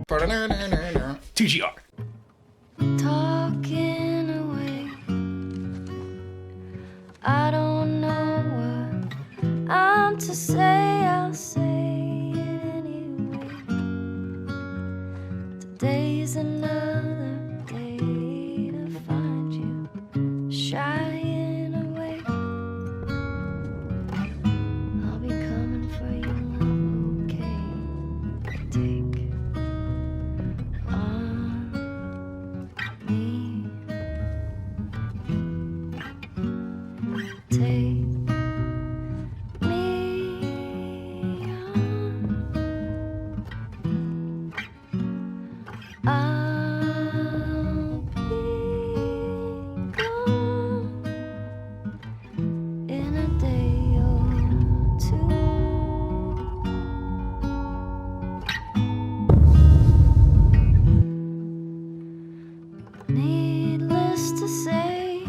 TGR. Talking away. I don't know what I'm to say. I'll say it anyway. Today's another day to find you shying away. I'll be coming for you, okay? Take on me. Take me on. I'll be gone in a day or two. Needless to say,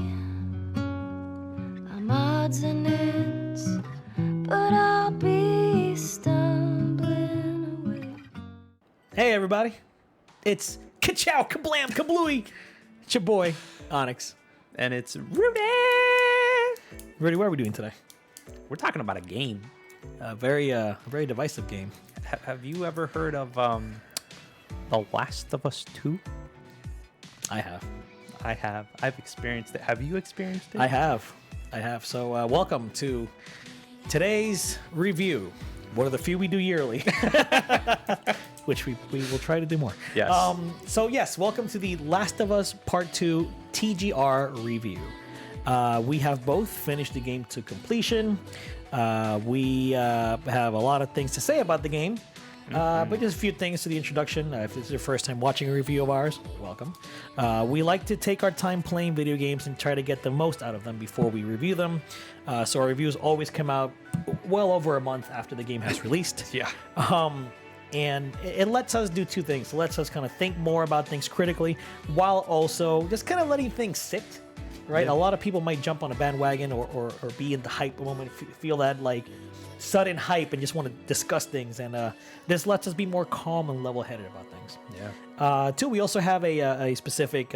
I'm odds and ends, but I'll be stumbling away. Hey, everybody. It's Ka-chow, Kablam, Kablooey. It's your boy, Onix. And it's Rudy. Rudy, what are we doing today? We're talking about a game. A very divisive game. Have you ever heard of The Last of Us 2? I have. I have. I've experienced it. Have you experienced it? I have. So welcome to today's review. One of the few we do yearly, which we will try to do more. Yes. So yes, welcome to the Last of Us Part 2 TGR review. We have both finished the game to completion. We have a lot of things to say about the game. But just a few things to the introduction. If this is your first time watching a review of ours, welcome. We like to take our time playing video games and try to get the most out of them before we review them. So our reviews always come out well over a month after the game has released. Yeah. And it lets us do two things. It lets us kind of think more about things critically while also just kind of letting things sit. Right? Yeah. A lot of people might jump on a bandwagon or be in the hype moment, feel that like sudden hype and just want to discuss things. And this lets us be more calm and level-headed about things. Yeah. Two, we also have a specific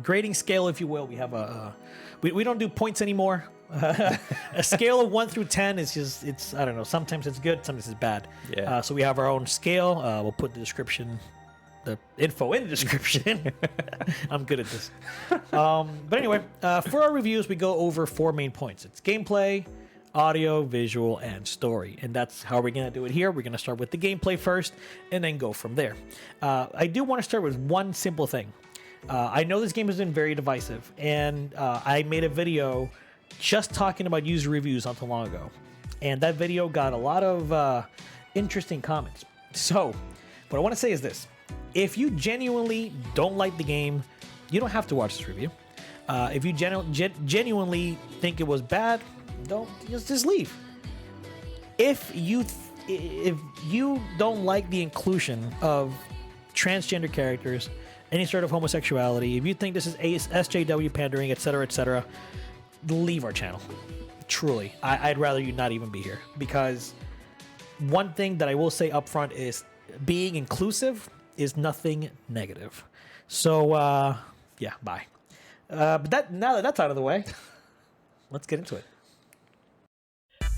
grading scale, if you will. We have we don't do points anymore. A scale of 1 through 10 is just, it's, I don't know, sometimes it's good, sometimes it's bad. Yeah. So we have our own scale. We'll put the info in the description. I'm good at this. But anyway, for our reviews, we go over 4 main points. It's gameplay, audio, visual, and story. And that's how we're going to do it here. We're going to start with the gameplay first and then go from there. I do want to start with one simple thing. I know this game has been very divisive, and I made a video just talking about user reviews not too long ago. And that video got a lot of interesting comments. So what I want to say is this. If you genuinely don't like the game, you don't have to watch this review. If you genuinely think it was bad, don't just leave. If you don't like the inclusion of transgender characters, any sort of homosexuality, if you think this is SJW pandering, etc., leave our channel. Truly, I'd rather you not even be here, because one thing that I will say up front is being inclusive is nothing negative. So yeah, bye. But now that that's out of the way, let's get into it.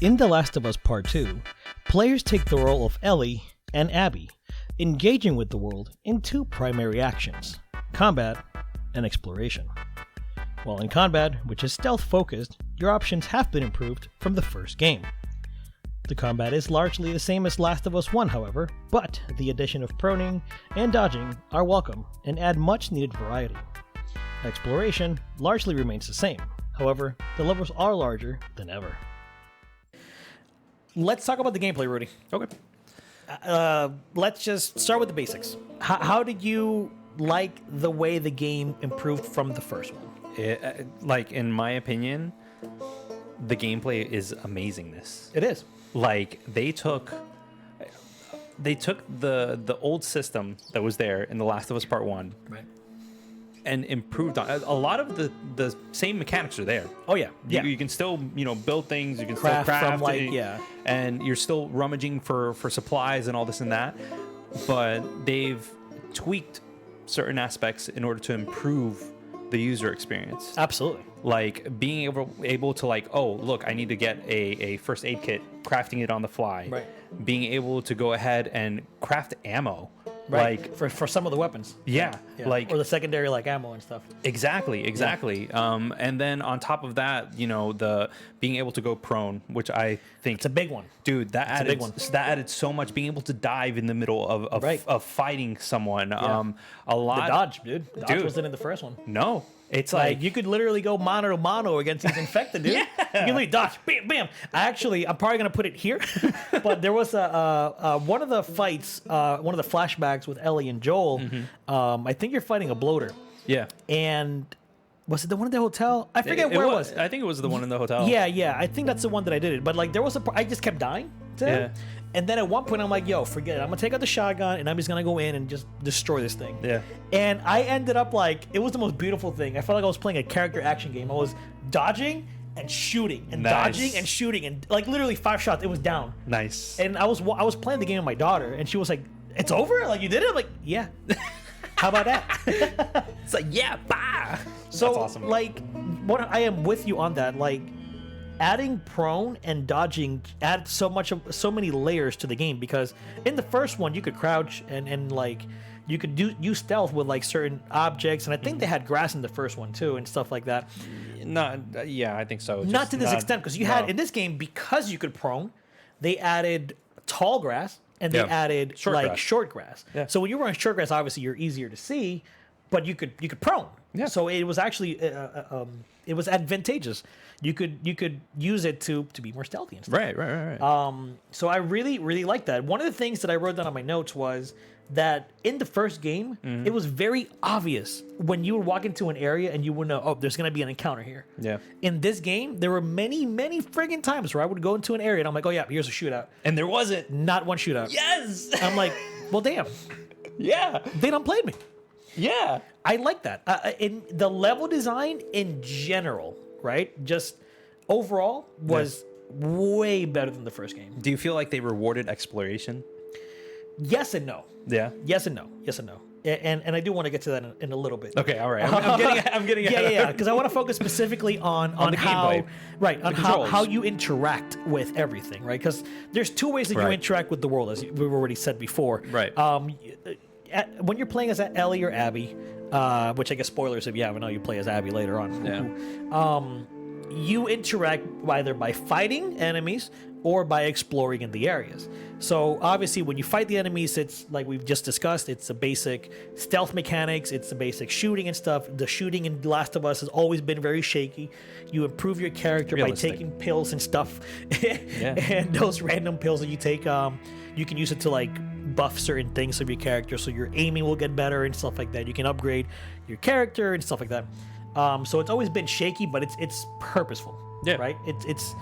In The Last of Us Part 2, players take the role of Ellie and Abby, engaging with the world in 2 primary actions: combat and exploration. While in combat, which is stealth-focused, your options have been improved from the first game. The combat is largely the same as Last of Us 1, however, but the addition of proning and dodging are welcome and add much needed variety. Exploration largely remains the same, however, the levels are larger than ever. Let's talk about the gameplay, Rudy. Okay. Let's just start with the basics. How did you like the way the game improved from the first one? Like, in my opinion, the gameplay is amazingness. It is. Like, they took the old system that was there in The Last of Us Part 1, Right. and improved on a lot of the same mechanics are there. Oh yeah, yeah. You can still build things. You can Craft still craft from, like, yeah. and you're still rummaging for supplies and all this and that. but they've tweaked certain aspects in order to improve the user experience. Absolutely. Like being able to like, oh, look, I need to get a first aid kit, crafting it on the fly. Right. Being able to go ahead and craft ammo. Right. Like for some of the weapons. yeah, like or the secondary like ammo and stuff. exactly. And then on top of that, you know, the being able to go prone, which I think It's a big one. dude, that a big added one. that added so much. Being able to dive in the middle of Right. of fighting someone. A The lot. dodge, dude. The dodge Dude. wasn't in the first one. No, it's Like like you could literally go mano to mano against these infected, dude. Yeah. You can literally dodge, bam, bam. I'm probably gonna put it here, but there was one of the fights, one of the flashbacks with Ellie and Joel. I think you're fighting a bloater, yeah. and was it the one at the hotel? I forget where it was. I think it was the one in the hotel. Yeah, I think that's the one that I did it. But like, there was I just kept dying. To him. Yeah. And then at one point, I'm like, yo, forget it. I'm gonna take out the shotgun and I'm just gonna go in and just destroy this thing. Yeah. And I ended up like, it was the most beautiful thing. I felt like I was playing a character action game. I was dodging and shooting and Nice. dodging and shooting and like literally 5 shots. It was down. Nice. And I was playing the game with my daughter and she was like, "It's over? Like you did it?" I'm like, "Yeah." How about that? It's like, yeah, bah. So That's awesome. like, what I am with you on that. Like, adding prone and dodging add so many layers to the game, because in the first one you could crouch and like you could use stealth with like certain objects, and I think they had grass in the first one too and stuff like that. Yeah, I think so. Not Just to this extent, because you had no. in this game, because you could prone, they added tall grass and they Yeah. added Short like grass. short grass. Yeah. So when you were on short grass, obviously you're easier to see, but you could prone. Yeah. So it was actually it was advantageous. You could use it to be more stealthy and stuff. Right. So I really like that. One of the things that I wrote down on my notes was that in the first game, Mm-hmm. it was very obvious when you would walk into an area and you would know, oh, there's going to be an encounter here. Yeah. In this game, there were many friggin' times where I would go into an area and I'm like, oh yeah, here's a shootout. And there wasn't. Not one shootout. Yes. I'm like, well, damn, Yeah. they done played me. Yeah. I like that. In the level design in general, right? Just overall was way better than the first game. Do you feel like they rewarded exploration? Yes and no. Yeah. Yes and no. Yes and no. And I do want to get to that in a little bit. Okay. All right. I'm getting. Yeah. Because I want to focus specifically on the how gameplay. right on controls. how you interact with everything, right? Because there's two ways that you Right. interact with the world, as we've already said before. Right. When you're playing as Ellie or Abby, which I guess spoilers if you haven't know, you play as Abby later on. Yeah. You interact either by fighting enemies or by exploring in the areas. So obviously when you fight the enemies, it's like we've just discussed, it's a basic stealth mechanics, it's the basic shooting and stuff. The shooting in Last of Us has always been very shaky. You improve your character Realistic. by taking pills and stuff. And those random pills that you take, you can use it to like buff certain things of your character, so your aiming will get better and stuff like that. You can upgrade your character and stuff like that. So it's always been shaky, but it's purposeful. Yeah. Right? It's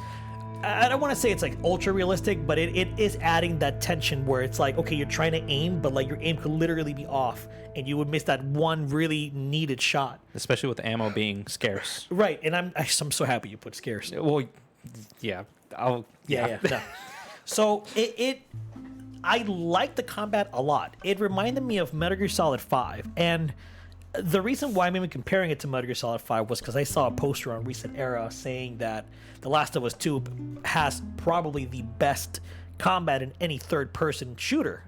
I don't want to say it's like ultra realistic, but it is adding that tension where it's like, okay, you're trying to aim, but like your aim could literally be off and you would miss that one really needed shot. Especially with ammo being scarce. Right. And I'm so happy you put scarce. Well, yeah. Yeah. No. So I like the combat a lot. It reminded me of Metal Gear Solid 5, and the reason why I'm even comparing it to Metal Gear Solid 5 was because I saw a poster on Recent Era saying that The Last of Us 2 has probably the best combat in any third-person shooter.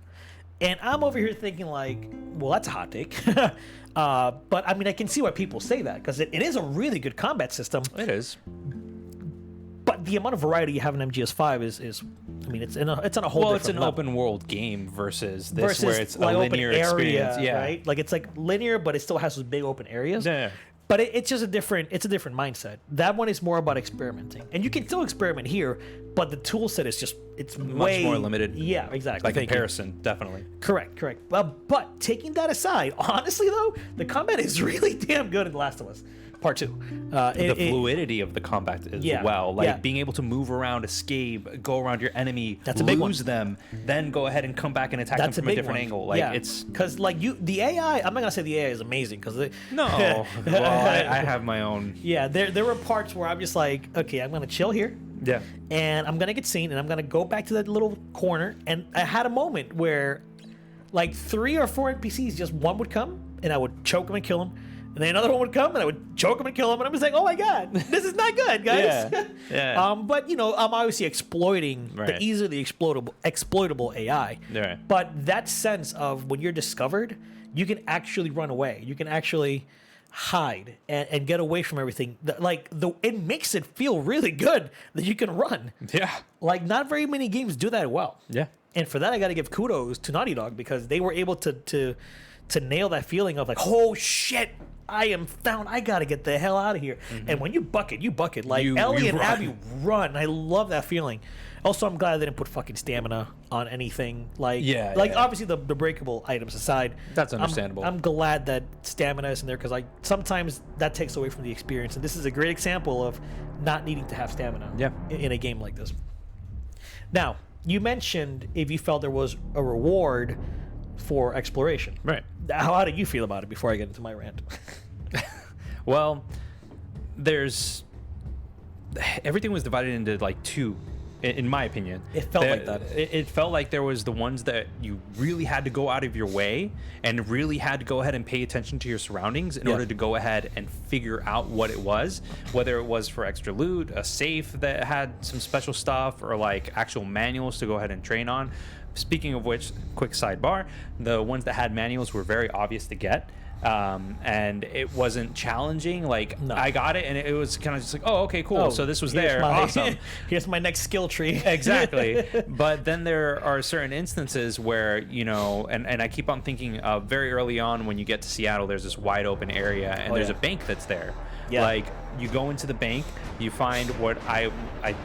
And I'm over here thinking like, well, that's a hot take. But I mean, I can see why people say that, because it is a really good combat system. It is. But the amount of variety you have in MGS5 is I mean, it's on a whole Well, different it's an level. open world game versus this, where it's like a open linear area, experience. Yeah. right? Like it's like linear, but it still has those big open areas. Yeah. But it's just a different mindset. That one is more about experimenting, and you can still experiment here, but the tool set is just it's Much more limited. Yeah, exactly. By Thank you. comparison, definitely. Correct. But taking that aside, honestly though, the combat is really damn good in The Last of Us Part 2. The fluidity of the combat as Yeah, well. Like yeah. being able to move around, escape, go around your enemy, That's a big one. lose them, then go ahead and come back and attack them That's a from a big different one. angle. Like yeah. it's because like the AI. I'm not gonna say the AI is amazing because no. Well, I have my own. Yeah, there were parts where I'm just like, okay, I'm gonna chill here. Yeah. And I'm gonna get seen, and I'm gonna go back to that little corner. And I had a moment where like 3 or 4 NPCs, just one would come and I would choke him and kill him. And then another one would come and I would choke him and kill him. And I'm just like, oh my God, this is not good, guys. Yeah. But, you know, I'm obviously exploiting the easily exploitable AI. Right. But that sense of when you're discovered, you can actually run away. You can actually hide and get away from everything. It makes it feel really good that you can run. Yeah. Like, not very many games do that well. Yeah. And for that, I got to give kudos to Naughty Dog because they were able to nail that feeling of like, oh shit, I am found. I got to get the hell out of here. And when you bucket. Like Ellie and Abby run. I love that feeling. Also, I'm glad they didn't put fucking stamina on anything. Obviously the breakable items aside. That's understandable. I'm glad that stamina is in there because sometimes that takes away from the experience. And this is a great example of not needing to have stamina in a game like this. Now, you mentioned if you felt there was a reward for exploration. Right. How did you feel about it before I get into my rant? Well, everything was divided into like 2, in my opinion. It felt like that. It felt like there was the ones that you really had to go out of your way and really had to go ahead and pay attention to your surroundings in order to go ahead and figure out what it was, whether it was for extra loot, a safe that had some special stuff, or like actual manuals to go ahead and train on. Speaking of which, quick sidebar, the ones that had manuals were very obvious to get. And it wasn't challenging. I got it and it was kind of just like, oh, okay, cool. So this was there. Awesome. Here's my next skill tree. Exactly. But then there are certain instances where, you know, and I keep on thinking very early on when you get to Seattle, there's this wide open area and there's a bank that's there. Yeah. Like, you go into the bank, you find what I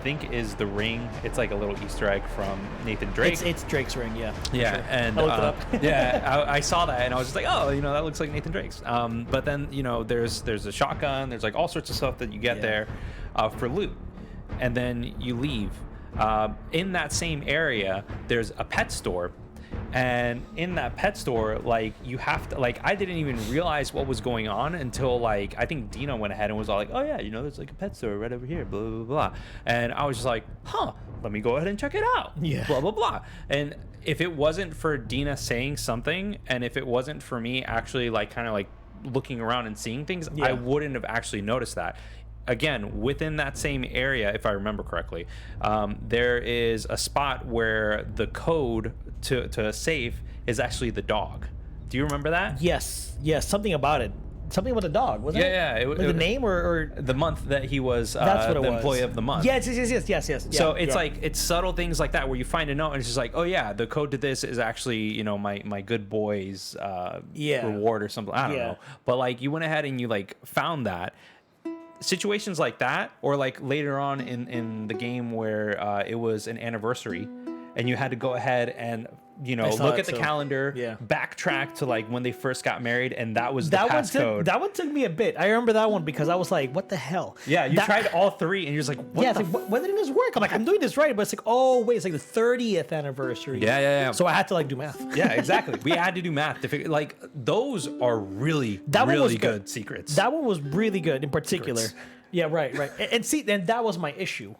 think is the ring. It's like a little Easter egg from Nathan Drake. It's Drake's ring, yeah. Yeah, sure. and I looked it up. yeah, I saw that and I was just like, oh, you know, that looks like Nathan Drake's. But then, you know, there's a shotgun, there's like all sorts of stuff that you get there for loot, and then you leave. In that same area, there's a pet store. And in that pet store, like, you have to, like, I didn't even realize what was going on until, like, I think Dina went ahead and was all like, oh yeah, you know, there's like a pet store right over here, blah, blah, blah. And I was just like, huh, let me go ahead and check it out. Yeah. Blah, blah, blah. And if it wasn't for Dina saying something, and if it wasn't for me actually, like, kind of like looking around and seeing things, I wouldn't have actually noticed that. Again, within that same area, if I remember correctly, there is a spot where the code to a safe is actually the dog. Do you remember that? Yes, something about it. Something about the dog, wasn't it? Yeah. The name or the month that he was that's what it the was. Employee of the month. Yes. So it's like, it's subtle things like that where you find a note and it's just like, oh yeah, the code to this is actually, you know, my good boy's reward or something. I don't know. But like, you went ahead and you like found that. Situations like that, or like later on in the game where it was an anniversary and you had to go ahead and, you know, look at the calendar, backtrack to like when they first got married, and that was the passcode. That one took me a bit. I remember that one because I was like, what the hell? Yeah, you tried all 3 and you're just like, what when did this work? I'm like, I'm doing this right, but it's like, oh wait, it's like the 30th anniversary. Yeah. So I had to like do math. Yeah, exactly. We had to do math to figure, like, those are really good secrets. That one was really good in particular. Secrets. Yeah, right. And see, and that was my issue,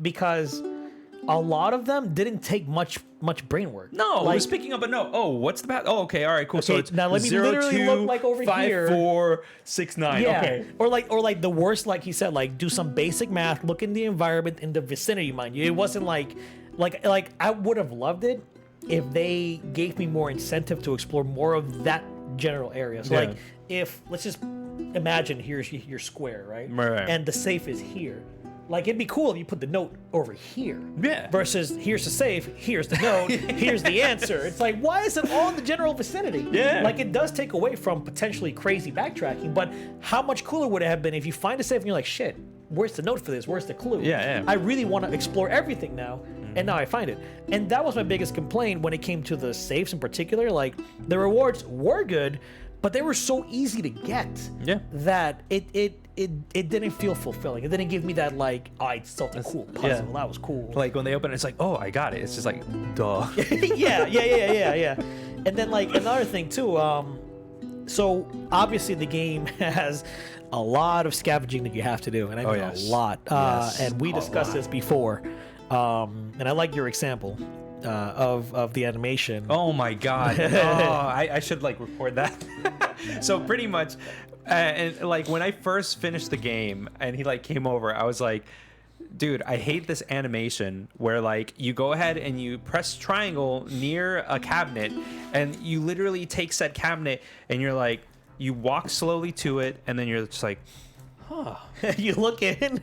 because a lot of them didn't take much brain work. No, like, it was picking up a note. Oh, what's the path? Oh, okay, all right, cool. So it's now let me literally look like over 5, here. 4, 6, 9. Yeah. Okay. Or like the worst, like he said, like do some basic math, look in the environment in the vicinity, mind you. It wasn't like I would have loved it if they gave me more incentive to explore more of that general area. So like, if let's just imagine here's your square, right? And the safe is here. Like, it'd be cool if you put the note over here. Yeah. Versus, here's the safe, here's the note, here's the answer. It's like, why is it all in the general vicinity? Yeah. Like, it does take away from potentially crazy backtracking, but how much cooler would it have been if you find a safe and you're like, shit, where's the note for this? Where's the clue? Yeah. I really want to explore everything now, and now I find it. And that was my biggest complaint when it came to the safes in particular. Like, the rewards were good, but they were so easy to get that it didn't feel fulfilling. It didn't give me that, like, oh, I solved a cool puzzle. Yeah. That was cool. Like, when they open it, it's like, oh, I got it. It's just like, duh. yeah. And then, like, another thing, too, so obviously the game has a lot of scavenging that you have to do, and I mean a lot. And we discussed this before, and I like your example. of the animation. Oh my god! I should like record that. So pretty much, and like when I first finished the game and he like came over, I was like, dude, I hate this animation where like you go ahead and you press triangle near a cabinet and you literally take said cabinet and you're like, you walk slowly to it and then you're just like, huh. You look in,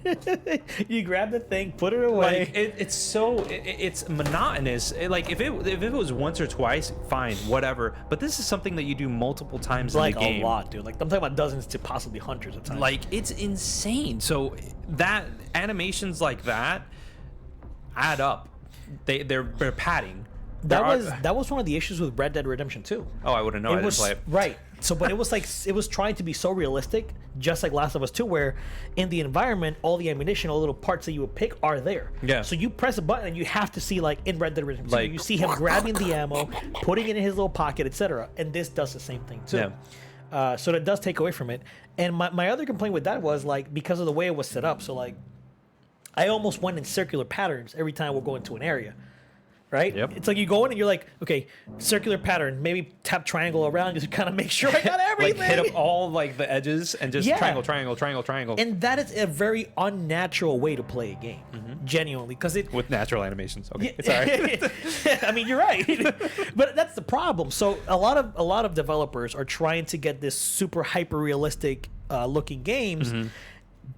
you grab the thing, put it away. Like it's monotonous. Like if it was once or twice, fine, whatever. But this is something that you do multiple times like in the game. a lot, dude. Like I'm talking about dozens to possibly hundreds of times. Like it's insane. So that animations like that add up. They're padding. That was one of the issues with Red Dead Redemption 2. Oh, I wouldn't know. I didn't play it. Right. So, but it was like it was trying to be so realistic, just like Last of Us 2, where in the environment, all the ammunition, all the little parts that you would pick are there. Yeah. So you press a button and you have to see, like in Red Dead Redemption 2, Like- you see him grabbing the ammo, putting it in his little pocket, etc. And this does the same thing too. Yeah. So that does take away from it. And my other complaint with that was like because of the way it was set up. So like, I almost went in circular patterns every time we'll go into an area. Right? Yep. It's like you go in and you're like, okay, circular pattern, maybe tap triangle around just to kind of make sure I got everything. Like hit up all like the edges and just Yeah. triangle. And that is a very unnatural way to play a game, genuinely, because it. With natural animations. Okay, it's all right. I mean, you're right, but that's the problem. So a lot of developers are trying to get this super hyper realistic looking games.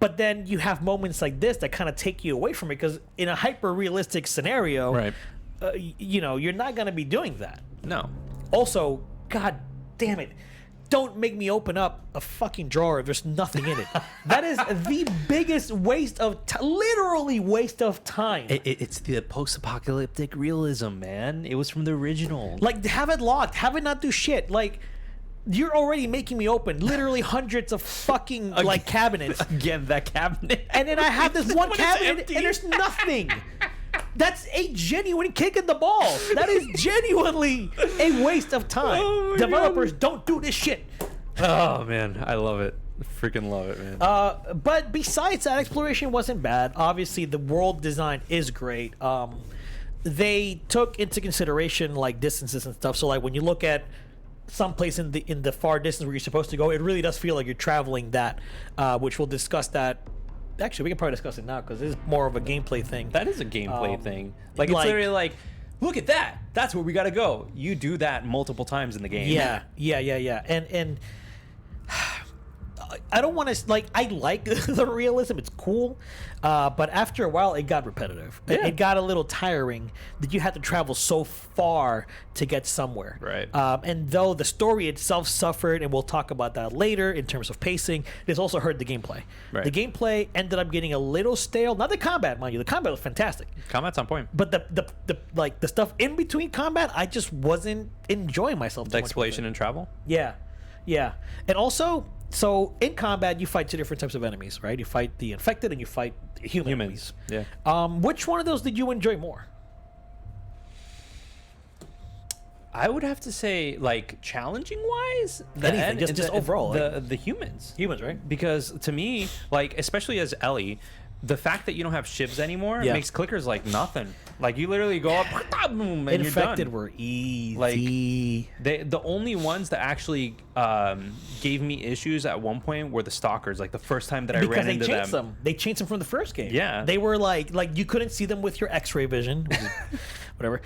But then you have moments like this that kind of take you away from it because in a hyper realistic scenario, Right. You know, you're not going to be doing that. No. Also, god damn it, don't make me open up a fucking drawer if there's nothing in it. That is the biggest waste of literally waste of time. It's the post-apocalyptic realism, man. It was from the original. Like, have it locked, have it not do shit. Like, you're already making me open literally hundreds of fucking like cabinets. Again, that cabinet. And then I have this one When it's cabinet empty. and there's nothing. That's a genuine kick in the balls. That is genuinely a waste of time. Oh my Developers, don't do this shit. Oh man, I love it. Freaking love it, man. But besides that, exploration wasn't bad. Obviously, the world design is great. They took into consideration like distances and stuff. So like when you look at someplace in the far distance where you're supposed to go, it really does feel like you're traveling that, which we'll discuss that. Actually, we can probably discuss it now because this is more of a gameplay thing. That is a gameplay thing. Like it's like- literally like, look at that. That's where we gotta go. You do that multiple times in the game. Yeah. And I don't want to like. I like the realism; it's cool, but after a while, it got repetitive. Yeah. It got a little tiring that you had to travel so far to get somewhere. Right. And though the story itself suffered, and we'll talk about that later in terms of pacing, this also hurt the gameplay. Right. The gameplay ended up getting a little stale. Not the combat, mind you. The combat was fantastic. Combat's on point. But the like the stuff in between combat, I just wasn't enjoying myself. The too much with exploration it. and travel. Yeah, and also, so in combat, you fight two different types of enemies, right? You fight the infected and you fight humans. Yeah. Which one of those did you enjoy more? I would have to say, like, challenging wise, Anything, just overall, the humans. Humans, right? Because to me, like, especially as Ellie, the fact that you don't have shivs anymore Yeah. makes clickers like nothing. Like you literally go up, boom, and Infected you're done. were easy. The only ones that actually gave me issues at one point were the stalkers. Like the first time that I because ran they into changed them. them. They changed them from the first game. Yeah. They were like you couldn't see them with your X-ray vision, which is whatever.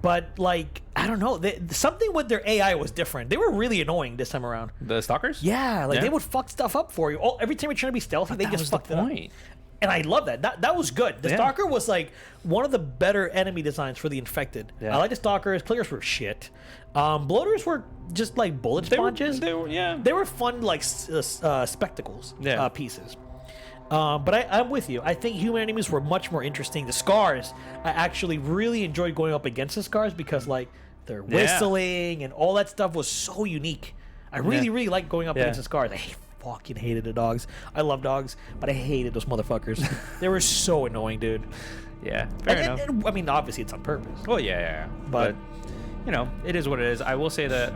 But like I don't know, something with their AI was different. They were really annoying this time around. The stalkers? Yeah, like Yeah. they would fuck stuff up for you. Every time you're trying to be stealthy, they that just was the fucked it up. point. And I love that. That was good. The Yeah. Stalker was like one of the better enemy designs for the infected. Yeah. I like the Stalkers. Clickers were shit. Bloaters were just like bullet sponges. They were They were fun like spectacles Yeah. pieces. But I'm with you. I think human enemies were much more interesting. The Scars, I actually really enjoyed going up against the Scars because like their whistling and all that stuff was so unique. I really liked going up Yeah. against the Scars. I fucking hated the dogs. I love dogs, but I hated those motherfuckers. They were so annoying, dude. Yeah, fair enough. And, I mean, obviously it's on purpose. Well, yeah. But you know, it is what it is. I will say that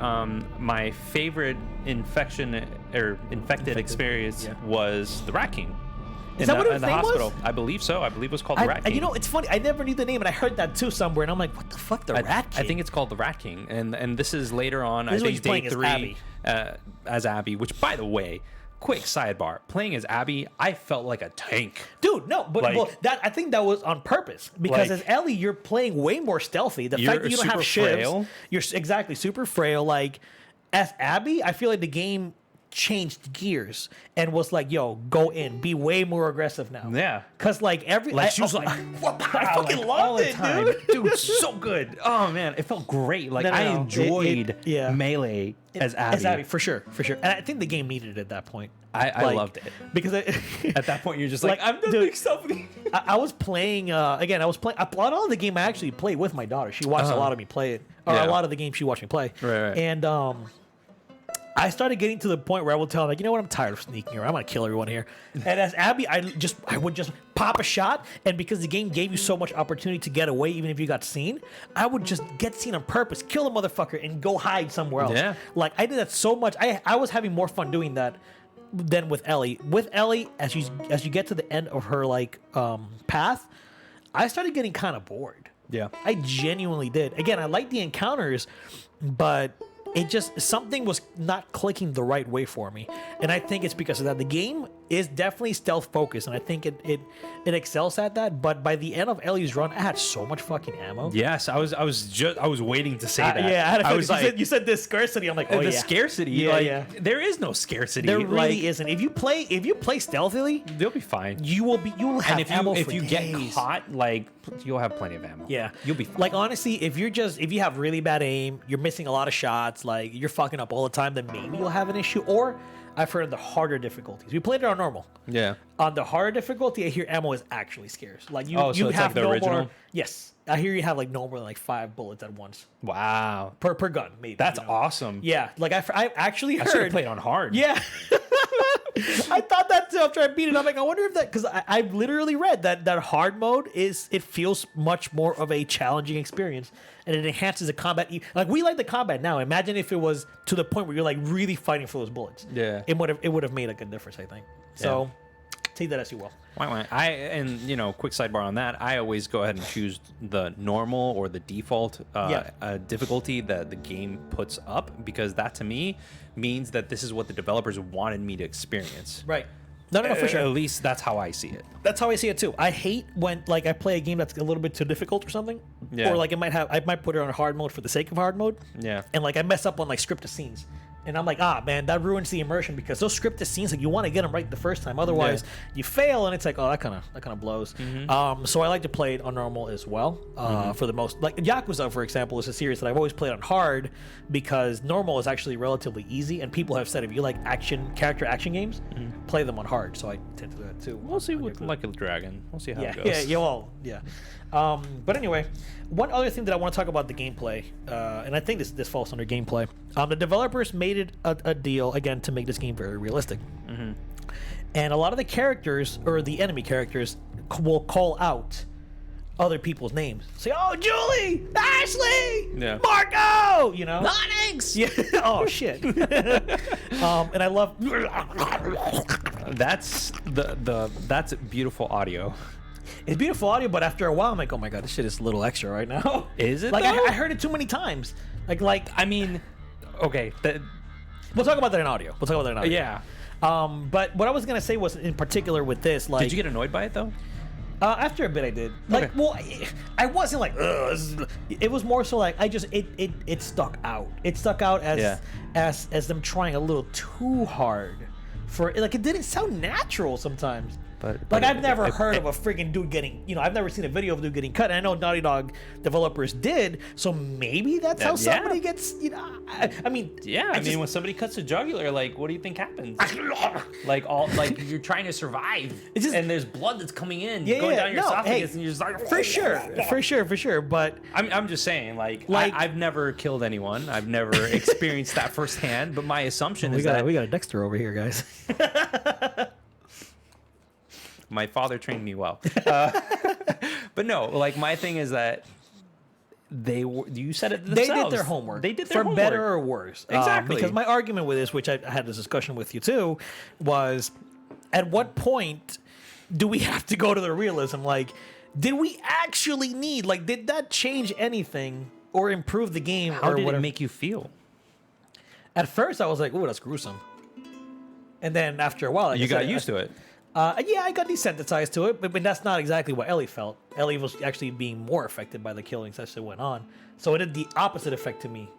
my favorite infected experience yeah. was the Rat King. Is that what in his the name hospital. was? I believe so. I believe it was called the Rat King. You know, it's funny. I never knew the name, and I heard that too somewhere, and I'm like, what the fuck, the Rat King? I think it's called the Rat King, and this is later on. This is I when think he's playing day as 3 Abby. As Abby. Which, by the way, quick sidebar: playing as Abby, I felt like a tank. Dude, no, but Like- well, I think that was on purpose because Like- as Ellie, you're playing way more stealthy. The fact that you don't have super shivs, frail. you're exactly super frail. Like as Abby, I feel like the game changed gears and was like, "Yo, go in, be way more aggressive now." Yeah. Because like She was like, "What?" I fucking like, loved all the it, time. dude. So good. Oh man, it felt great. Like No, no, I no. enjoyed Yeah. melee as Abby. As Abby, for sure, for sure. And I think the game needed it at that point. I loved it. because At that point, you're just like, I'm dude, doing something. I was playing again. I was playing a lot of the game. I actually played with my daughter. She watched a lot of me play it, or Yeah. a lot of the games she watched me play. Right. And I started getting to the point where I would tell her, like, you know what, I'm tired of sneaking around. I'm gonna kill everyone here. And as Abby, I would just pop a shot, and because the game gave you so much opportunity to get away, even if you got seen, I would just get seen on purpose, kill the motherfucker, and go hide somewhere else. Yeah. Like I did that so much. I was having more fun doing that than with Ellie. With Ellie, as you get to the end of her like path, I started getting kind of bored. Yeah. I genuinely did. Again, I like the encounters, but it just something was not clicking the right way for me, and I think it's because of that. The game is definitely stealth focused, and I think it excels at that. But by the end of Ellie's run, I had so much fucking ammo. Yes, I was waiting to say that. Yeah, I had a feeling. was You like, said- you said this scarcity. I'm like, oh the yeah, scarcity. Yeah, like, yeah. there is no scarcity. There really like, isn't. If you play stealthily, They'll be fine. you will have And if ammo you for get days. caught, like you'll have plenty of ammo. Yeah, you'll be fine. like honestly, if you have really bad aim, you're missing a lot of shots, like you're fucking up all the time, then maybe you'll have an issue. Or I've heard of the harder difficulties. We played it on normal. Yeah. On the harder difficulty, I hear ammo is actually scarce. Like you, Oh, so you it's have like the no original? more. Yes, I hear you have like no more than like 5 bullets at once Wow. per gun, maybe. That's you know? awesome. Yeah, like I actually I should have heard. played on hard. Yeah. I thought that too after I beat it. I'm like, I wonder if that, because I literally read that hard mode it feels much more of a challenging experience, and it enhances the combat. Like we like the combat now. Imagine if it was to the point where you're like really fighting for those bullets. Yeah. It would have made a good difference, I think. So take that as you will. Quick sidebar on that. I always go ahead and choose the normal or the default difficulty that the game puts up, because that to me means that this is what the developers wanted me to experience. Right. No, for sure. At least that's how I see it. That's how I see it too. I hate when like I play a game that's a little bit too difficult or something. Yeah. Or like I might put it on hard mode for the sake of hard mode. Yeah. And like I mess up on like scripted scenes. And I'm like, man, that ruins the immersion, because those scripted scenes, like you want to get them right the first time. Otherwise, you fail, and it's like, oh, that kind of blows. So I like to play it on normal as well. For the most, like Yakuza, for example, is a series that I've always played on hard, because normal is actually relatively easy. And people have said if you like character action games, play them on hard. So I tend to do that too. We'll see with Like a Dragon. We'll see how it goes. Yeah. But anyway, one other thing that I want to talk about the gameplay, and I think this falls under gameplay. The developers made it a deal again to make this game very realistic, and a lot of the characters or the enemy characters will call out other people's names. Say, "Oh, Julie, Ashley, Yeah. Marco," you know. Onix! Yeah. Oh shit. And I love. That's that's beautiful audio. It's beautiful audio, but after a while, I'm like, oh my god, this shit is a little extra right now. Is it, Like though? I heard it too many times. Like I mean, okay. we'll talk about that in audio. Yeah. But what I was gonna say was in particular with this, like, Did you get annoyed by it though? after a bit I did. Like, Okay. well, I wasn't like, ugh. It was more so like I just it stuck out. It stuck out as them trying a little too hard for like it didn't sound natural sometimes. But I've never heard of a freaking dude getting, I've never seen a video of a dude getting cut. And I know Naughty Dog developers did, so maybe that's how somebody gets, I mean, Yeah, I mean, when somebody cuts a jugular, like, what do you think happens? like you're trying to survive, It's just- and there's blood that's coming in, Yeah, going yeah, down your no, esophagus, hey, and you're just like, for sure. But I'm just saying, like Like- I've never killed anyone, I've never experienced that firsthand, but my assumption is that we got a Dexter over here, guys. my father trained me well. But no, like my thing is that you said it themselves. They did their homework. They did their for homework. better or worse. Exactly. Because my argument with this, which I had this discussion with you too, was at what point do we have to go to the realism? Like, did we actually need, like, did that change anything or improve the game? How or did whatever? it make you feel? At first, I was like, "Oh, that's gruesome," and then after a while, like You I said, got used to it. Yeah, I got desensitized to it, but that's not exactly what Ellie felt. Ellie was actually being more affected by the killings as it went on, so it did the opposite effect to me.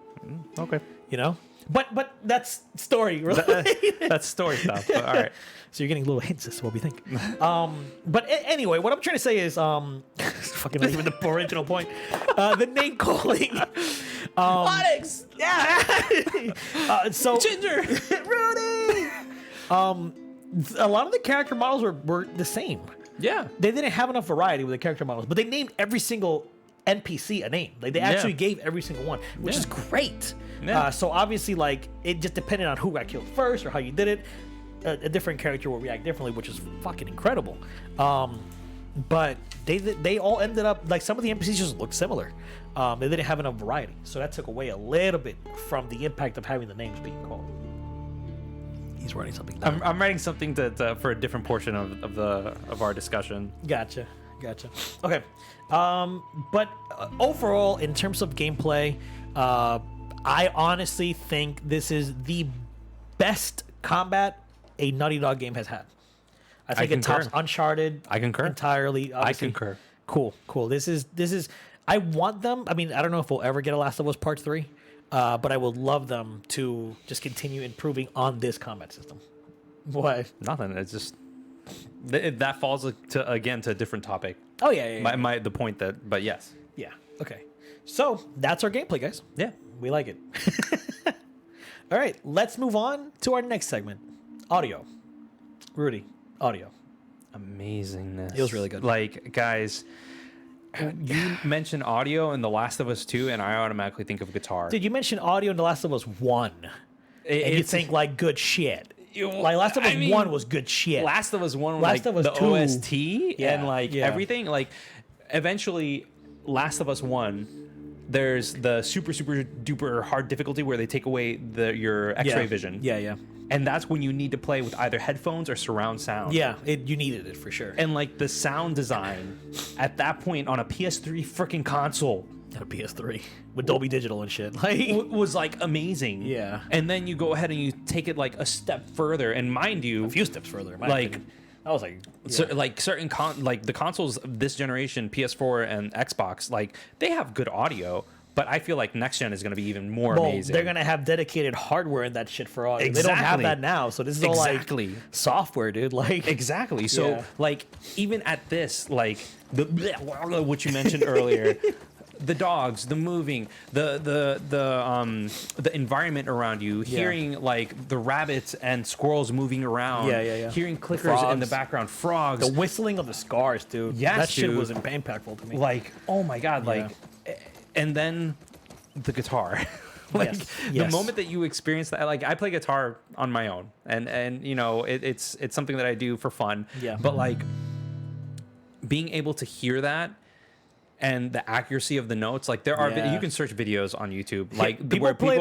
Okay. You know, but that's story related. That's story stuff. But all right. So you're getting little hints as to what we think. But anyway, what I'm trying to say is, fucking not even the original point. The name calling. Onix! Yeah. So Ginger! Rudy. A lot of the character models were the same. Yeah. They didn't have enough variety with the character models, but they named every single NPC a name. Like they actually gave every single one, which is great. Yeah. So obviously, like it just depended on who got killed first or how you did it. A different character will react differently, which is fucking incredible. But they all ended up like some of the NPCs just looked similar. They didn't have enough variety, so that took away a little bit from the impact of having the names being called. He's writing something down. I'm writing something for a different portion of our discussion. Gotcha. Okay. But overall, in terms of gameplay, I honestly think this is the best combat a Naughty Dog game has had. I think it tops Uncharted. I concur entirely. Obviously. I concur. Cool. This is. I want them. I mean, I don't know if we'll ever get a Last of Us Part 3, but I would love them to just continue improving on this combat system. What? Nothing. It's just that falls to a different topic. Oh yeah. The point that, but yes. Yeah. Okay. So that's our gameplay, guys. Yeah. We like it. All right, let's move on to our next segment. Audio. Rudy, audio. Amazingness. It was really good. Like, guys, you mentioned audio in The Last of Us 2, and I automatically think of guitar. Dude, you mentioned audio in The Last of Us 1, and you think, like, good shit. Like, Last of Us 1 was good shit. Last of Us 1, Last of Us the 2. OST and, like, everything. Like, eventually, Last of Us 1... There's the super duper hard difficulty where they take away your X-ray vision. Yeah. And that's when you need to play with either headphones or surround sound. Yeah, you needed it for sure. And like the sound design at that point on a PS3 freaking console, a PS3 with Dolby Digital and shit, like was like amazing. Yeah. And then you go ahead and you take it like a step further, and mind you, a few steps further. In my like. opinion. I was like, So, like certain like the consoles of this generation, PS4 and Xbox, like they have good audio, but I feel like next gen is going to be even more amazing. They're going to have dedicated hardware in that shit for audio. Exactly. They don't have that now, so this is all like software, dude. Like exactly. So like even at this, like what you mentioned earlier. The dogs, the moving, the environment around you, hearing like the rabbits and squirrels moving around, hearing clickers in the background, frogs, the whistling of the scars, dude. Yes, that shit dude. was impactful to me. Like, oh my god, like, and then the guitar. Like the moment that you experience that, like I play guitar on my own, and you know it's something that I do for fun. Yeah. But like being able to hear that. And the accuracy of the notes, like there are, you can search videos on YouTube, like people played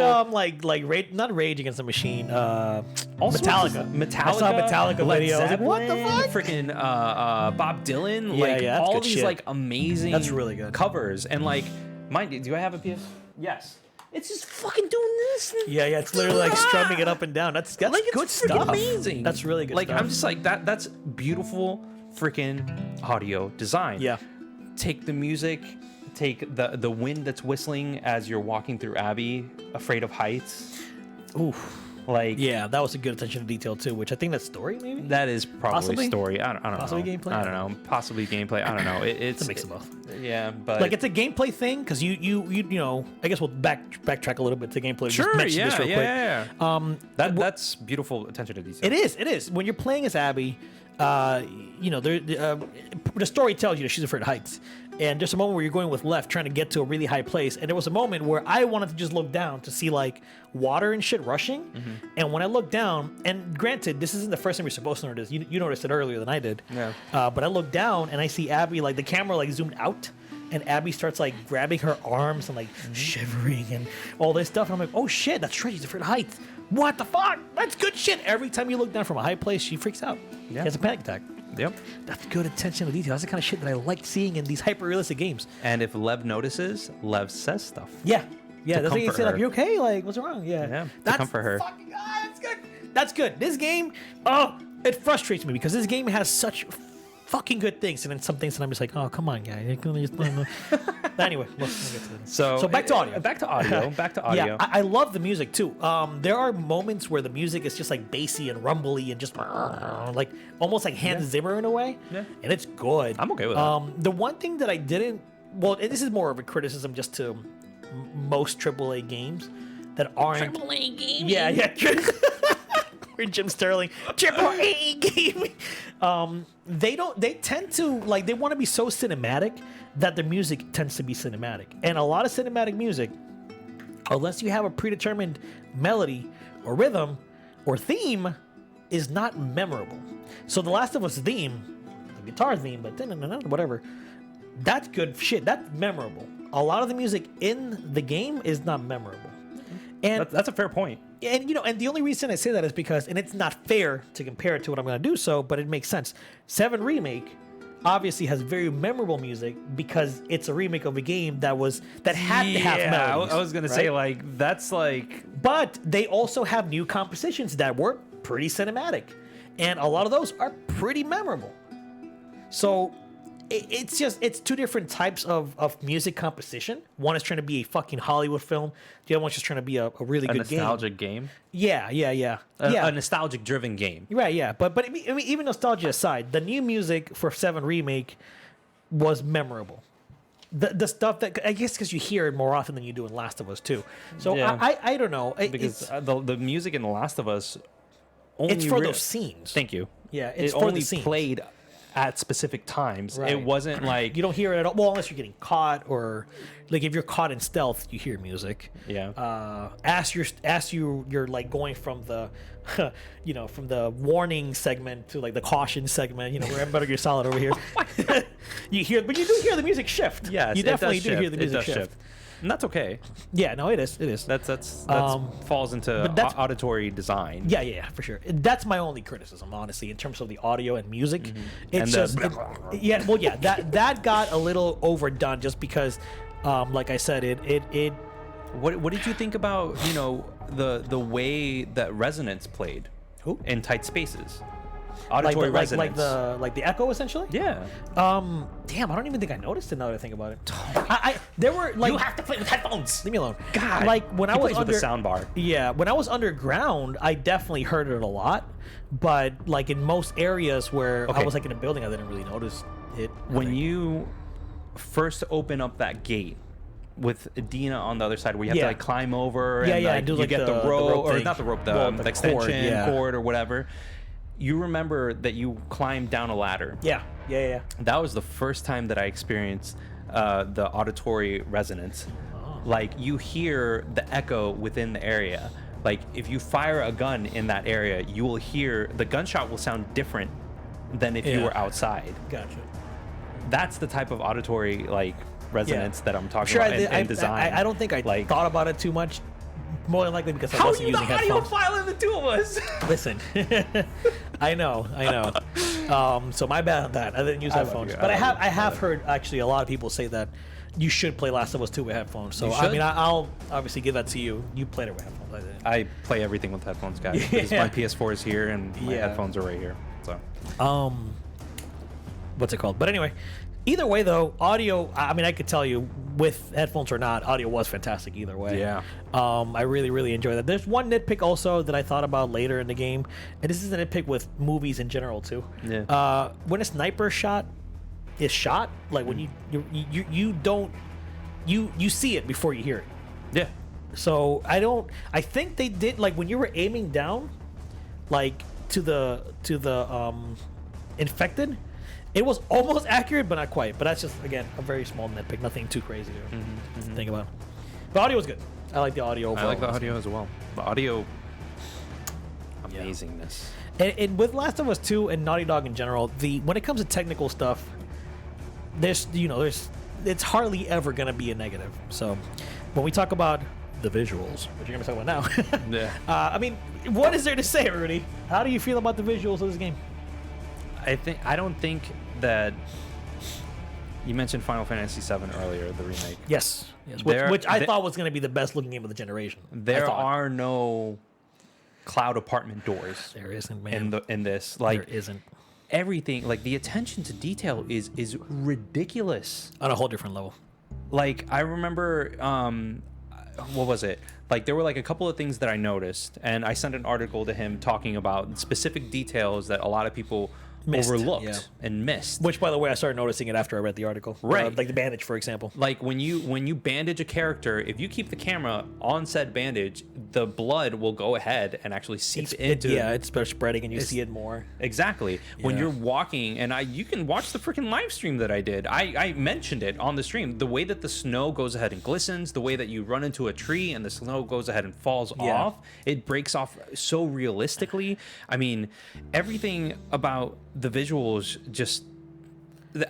not Rage Against the Machine, Metallica. I saw a Metallica video. I was like, what the fuck? Freaking Bob Dylan, like all these shit. like amazing, that's really good covers, and like, mind you, do I have a PS? Yes. It's just fucking doing this. Yeah, it's literally like strumming it up and down. That's like, good stuff. Amazing. That's really good. Like stuff. I'm just like that. That's beautiful freaking audio design. Yeah. Take the music, take the wind that's whistling as you're walking through Abbey, afraid of heights. Oof. Like that was a good attention to detail too, which I think that's story maybe. That is probably story. I don't possibly know. Gameplay. I don't know. Possibly gameplay. I don't know. It's a mix of both. Yeah, but like it's a gameplay thing because you know. I guess we'll backtrack a little bit to gameplay. Sure. Just this real quick. That's beautiful attention to detail. It is. When you're playing as Abby, you know, the story tells you that she's afraid of heights. And there's a moment where you're going with left, trying to get to a really high place. And there was a moment where I wanted to just look down to see like water and shit rushing. Mm-hmm. And when I looked down, and granted, this isn't the first time you're supposed to notice. You noticed it earlier than I did. Yeah. But I looked down and I see Abby, like the camera like zoomed out. And Abby starts like grabbing her arms and like shivering and all this stuff. And I'm like, oh shit, that's right. She's afraid of heights. What the fuck? That's good shit. Every time you look down from a high place, she freaks out. Yeah. She has a panic attack. Yep. That's good attention to detail. That's the kind of shit that I like seeing in these hyper-realistic games. And if Lev notices, Lev says stuff. Yeah. Yeah, that's what you comfort say, like, her. you okay? Like, what's wrong? Yeah. Yeah, to That's comfort her. Fucking, that's good. That's good. This game, oh, it frustrates me because this game has such fucking good things, and then some things that I'm just like, oh, come on, guy. Anyway, we'll get to this. So back to audio. Back to audio. Back to audio. Yeah, I love the music too. There are moments where the music is just like bassy and rumbly and just like almost like Hans Zimmer in a way. Yeah. And it's good. I'm okay with that. The one thing that I didn't, well, and this is more of a criticism just to most AAA games that aren't. AAA game. Yeah. We're Jim Sterling. AAA game. They tend to like they want to be so cinematic that the music tends to be cinematic, and a lot of cinematic music, unless you have a predetermined melody or rhythm or theme, is not memorable. So the Last of Us theme, the guitar theme, but whatever, that's good shit. That's memorable. A lot of the music in the game is not memorable, and That's a fair point. and and the only reason I say that is because, and it's not fair to compare it to what I'm going to do so, but it makes sense. 7 Remake obviously has very memorable music because it's a remake of a game that had to have melodies. I was gonna say like that's like, but they also have new compositions that were pretty cinematic, and a lot of those are pretty memorable. So it's two different types of music composition. One is trying to be a fucking Hollywood film. The other one's just trying to be a really good nostalgic game. Yeah. A nostalgic driven game. Right, yeah. But I mean, even nostalgia aside, the new music for 7 Remake was memorable. The stuff that, I guess because you hear it more often than you do in Last of Us 2. So Yeah. I don't know. Because the music in The Last of Us only It's for those scenes. Thank you. Yeah, it's it for only the scenes. played at specific times. Right. It wasn't like You don't hear it at all. Well, unless you're getting caught, or like if you're caught in stealth, you hear music. Yeah. As you're like going from the, from the warning segment to like the caution segment. We're Metal Gear Solid over here. You do hear the music shift. Yes, you it does definitely do shift. hear the It music does shift. And that's okay. Yeah, no, it is. It is. That's Um, falls into but that's- auditory design. Yeah, for sure. That's my only criticism, honestly, in terms of the audio and music. It's And just, that got a little overdone just because, like I said, it What did you think about the way that resonance played Who? in tight spaces? like Auditory the, resonance. like the echo essentially. Yeah. Damn, I don't even think I noticed it now that I think about it. There were like You have to play with headphones. leave me alone. God. Like when I He was plays with the sound bar. Yeah, when I was underground, I definitely heard it a lot. But like in most areas where I Okay. was like in a building, I didn't really notice it. When you first open up that gate with Dina on the other side, where you have Yeah. to like climb over Yeah, and yeah, like, and do, you like, get the the rope, rope or thing. not the rope, Well, the the extension cord, yeah. cord or whatever. You remember that you climbed down a ladder. Yeah. That was the first time that I experienced the auditory resonance. Like you hear the echo within the area. Like if you fire a gun in that area, you will hear the gunshot will sound different than if you Yeah. were outside. Gotcha. That's the type of auditory like resonance that I'm talking Sure, about in design. I don't think I like thought about it too much. More than likely because I how are wasn't you the using headphones. audiophile in the two of us? Listen, I know. So my bad on that. I didn't use headphones, you. but I love I have heard actually a lot of people say that you should play Last of Us 2 with headphones. So You I should. mean, I'll obviously give that to you. You played it with headphones. I didn't. I play everything with headphones, guys. Because Yeah. my PS4 is here and my Yeah. headphones are right here. So What's it called? But anyway, either way though, audio. I mean, I could tell you with headphones or not, audio was fantastic either way. Yeah. I really enjoy that. There's one nitpick also that I thought about later in the game, and this is a nitpick with movies in general too. Yeah. When a sniper shot is shot, like when you don't you see it before you hear it. yeah. So I think they did, like when you were aiming down, like to the infected, it was almost accurate, but not quite. But that's just, again, a very small nitpick. Nothing too crazy to think about. The audio was good. I like the audio overall. I like the audio as well. The audio amazingness. And with Last of Us 2 and Naughty Dog in general, when it comes to technical stuff, it's hardly ever gonna be a negative. So when we talk about the visuals, which you're gonna talk about now, Yeah. I mean, what is there to say, Rudy? How do you feel about the visuals of this game? I don't think that you mentioned Final Fantasy VII earlier, the remake. Yes. Which I thought was going to be the best looking game of the generation. There are no cloud apartment doors. There isn't, man. In this, like, there isn't. Everything, like the attention to detail is ridiculous On a whole different level. Like I remember, what was it? Like there were like a couple of things that I noticed, and I sent an article to him talking about specific details that a lot of people overlooked and missed. Which, by the way, I started noticing it after I read the article. Right. Like the bandage, for example. Like when you bandage a character, if you keep the camera on said bandage, the blood will go ahead and actually seep into. It's spreading, and you see it more. Exactly. When you're walking, and you can watch the freaking live stream that I did. I mentioned it on the stream. The way that the snow goes ahead and glistens, the way that you run into a tree and the snow goes ahead and falls off, it breaks off so realistically. I mean, everything about the visuals just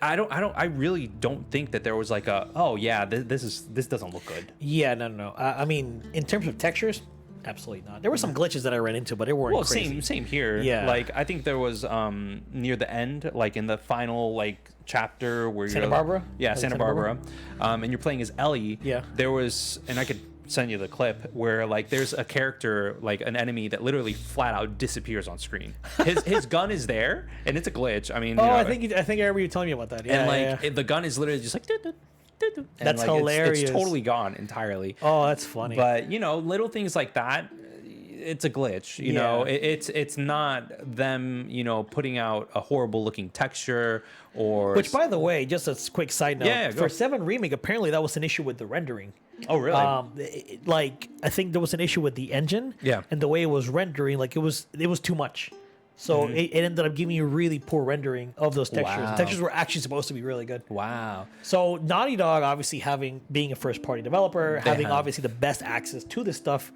I really don't think that there was like this doesn't look good. No. I mean, in terms of textures, absolutely not. There were some glitches that I ran into, but it weren't crazy. Same here. Yeah. Like I think there was near the end, like in the final like chapter where Santa Barbara? Yeah, Like Santa Santa Barbara. And you're playing as Ellie. Yeah. There was, and I could send you the clip where like there's a character, like an enemy that literally flat out disappears on screen. His gun is there and it's a glitch. I mean, I think I remember you telling me about that. Yeah, and the gun is literally just like and that's like, hilarious. It's totally gone entirely. Oh, that's funny. But little things like that, it's a glitch. You know, it's not them, putting out a horrible looking texture or. Which, by the way, just a quick side note, for 7 Remake, apparently that was an issue with the rendering. Oh, really? Like I think there was an issue with the engine. Yeah. And the way it was rendering, like it was too much. So it ended up giving you really poor rendering of those textures. Wow. The textures were actually supposed to be really good. Wow. So Naughty Dog, obviously being a first party developer, having obviously the best access to this stuff.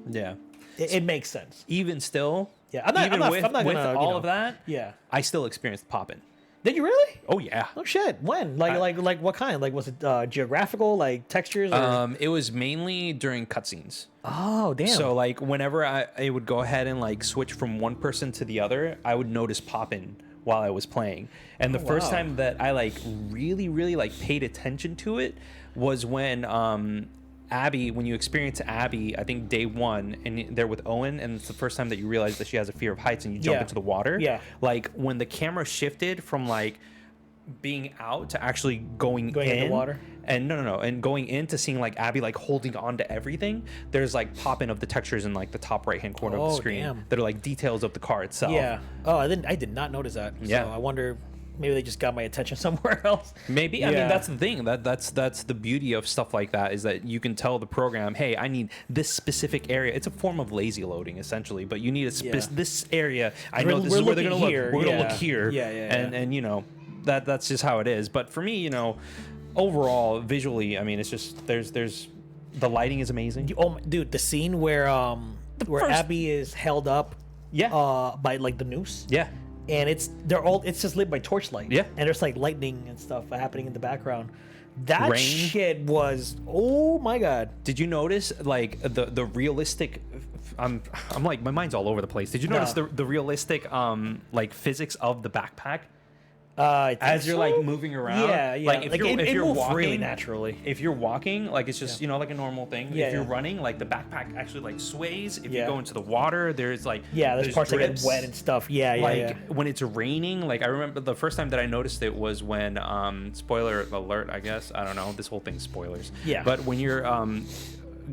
Yeah. It makes sense. Even still. Yeah. I'm not gonna, with all of that. Yeah. I still experienced popping. Did you really? Oh yeah. Oh shit. When? Like what kind? Like was it geographical, like textures? Or? It was mainly during cutscenes. Oh damn. So like whenever I would go ahead and like switch from one person to the other, I would notice popping while I was playing. And the first time that I like really like paid attention to it was when Abby, when you experience Abby, I think day 1, and they're with Owen, and it's the first time that you realize that she has a fear of heights, and you jump into the water. Yeah. Like when the camera shifted from like being out to actually going in the water. And no, and going into seeing like Abby like holding on to everything. There's like popping of the textures in like the top right hand corner of the screen that are like details of the car itself. Yeah. Oh, I did not notice that. Yeah. So I wonder. Maybe they just got my attention somewhere else. Maybe. I mean, that's the thing. That's the beauty of stuff like that, is that you can tell the program, hey, I need this specific area. It's a form of lazy loading, essentially, but you need this area. I know this is where they're going to look. We're going to look here. Yeah. And that's just how it is. But for me, overall, visually, I mean, it's just there's the lighting is amazing. Dude, the scene where Abby is held up by like the noose. Yeah. And it's just lit by torchlight. Yeah. And there's like lightning and stuff happening in the background. That shit was, oh my god. Did you notice like the realistic? I'm like, my mind's all over the place. Did you notice the realistic like physics of the backpack? As you're like moving around, like if you're walking really naturally. If you're walking, like it's just like a normal thing. If you're running, like the backpack actually like sways. If you go into the water, there's like there's parts drips. That get wet and stuff. When it's raining, like I remember the first time that I noticed it was when spoiler alert, I guess, I don't know, this whole thing's spoilers. Yeah. But when you're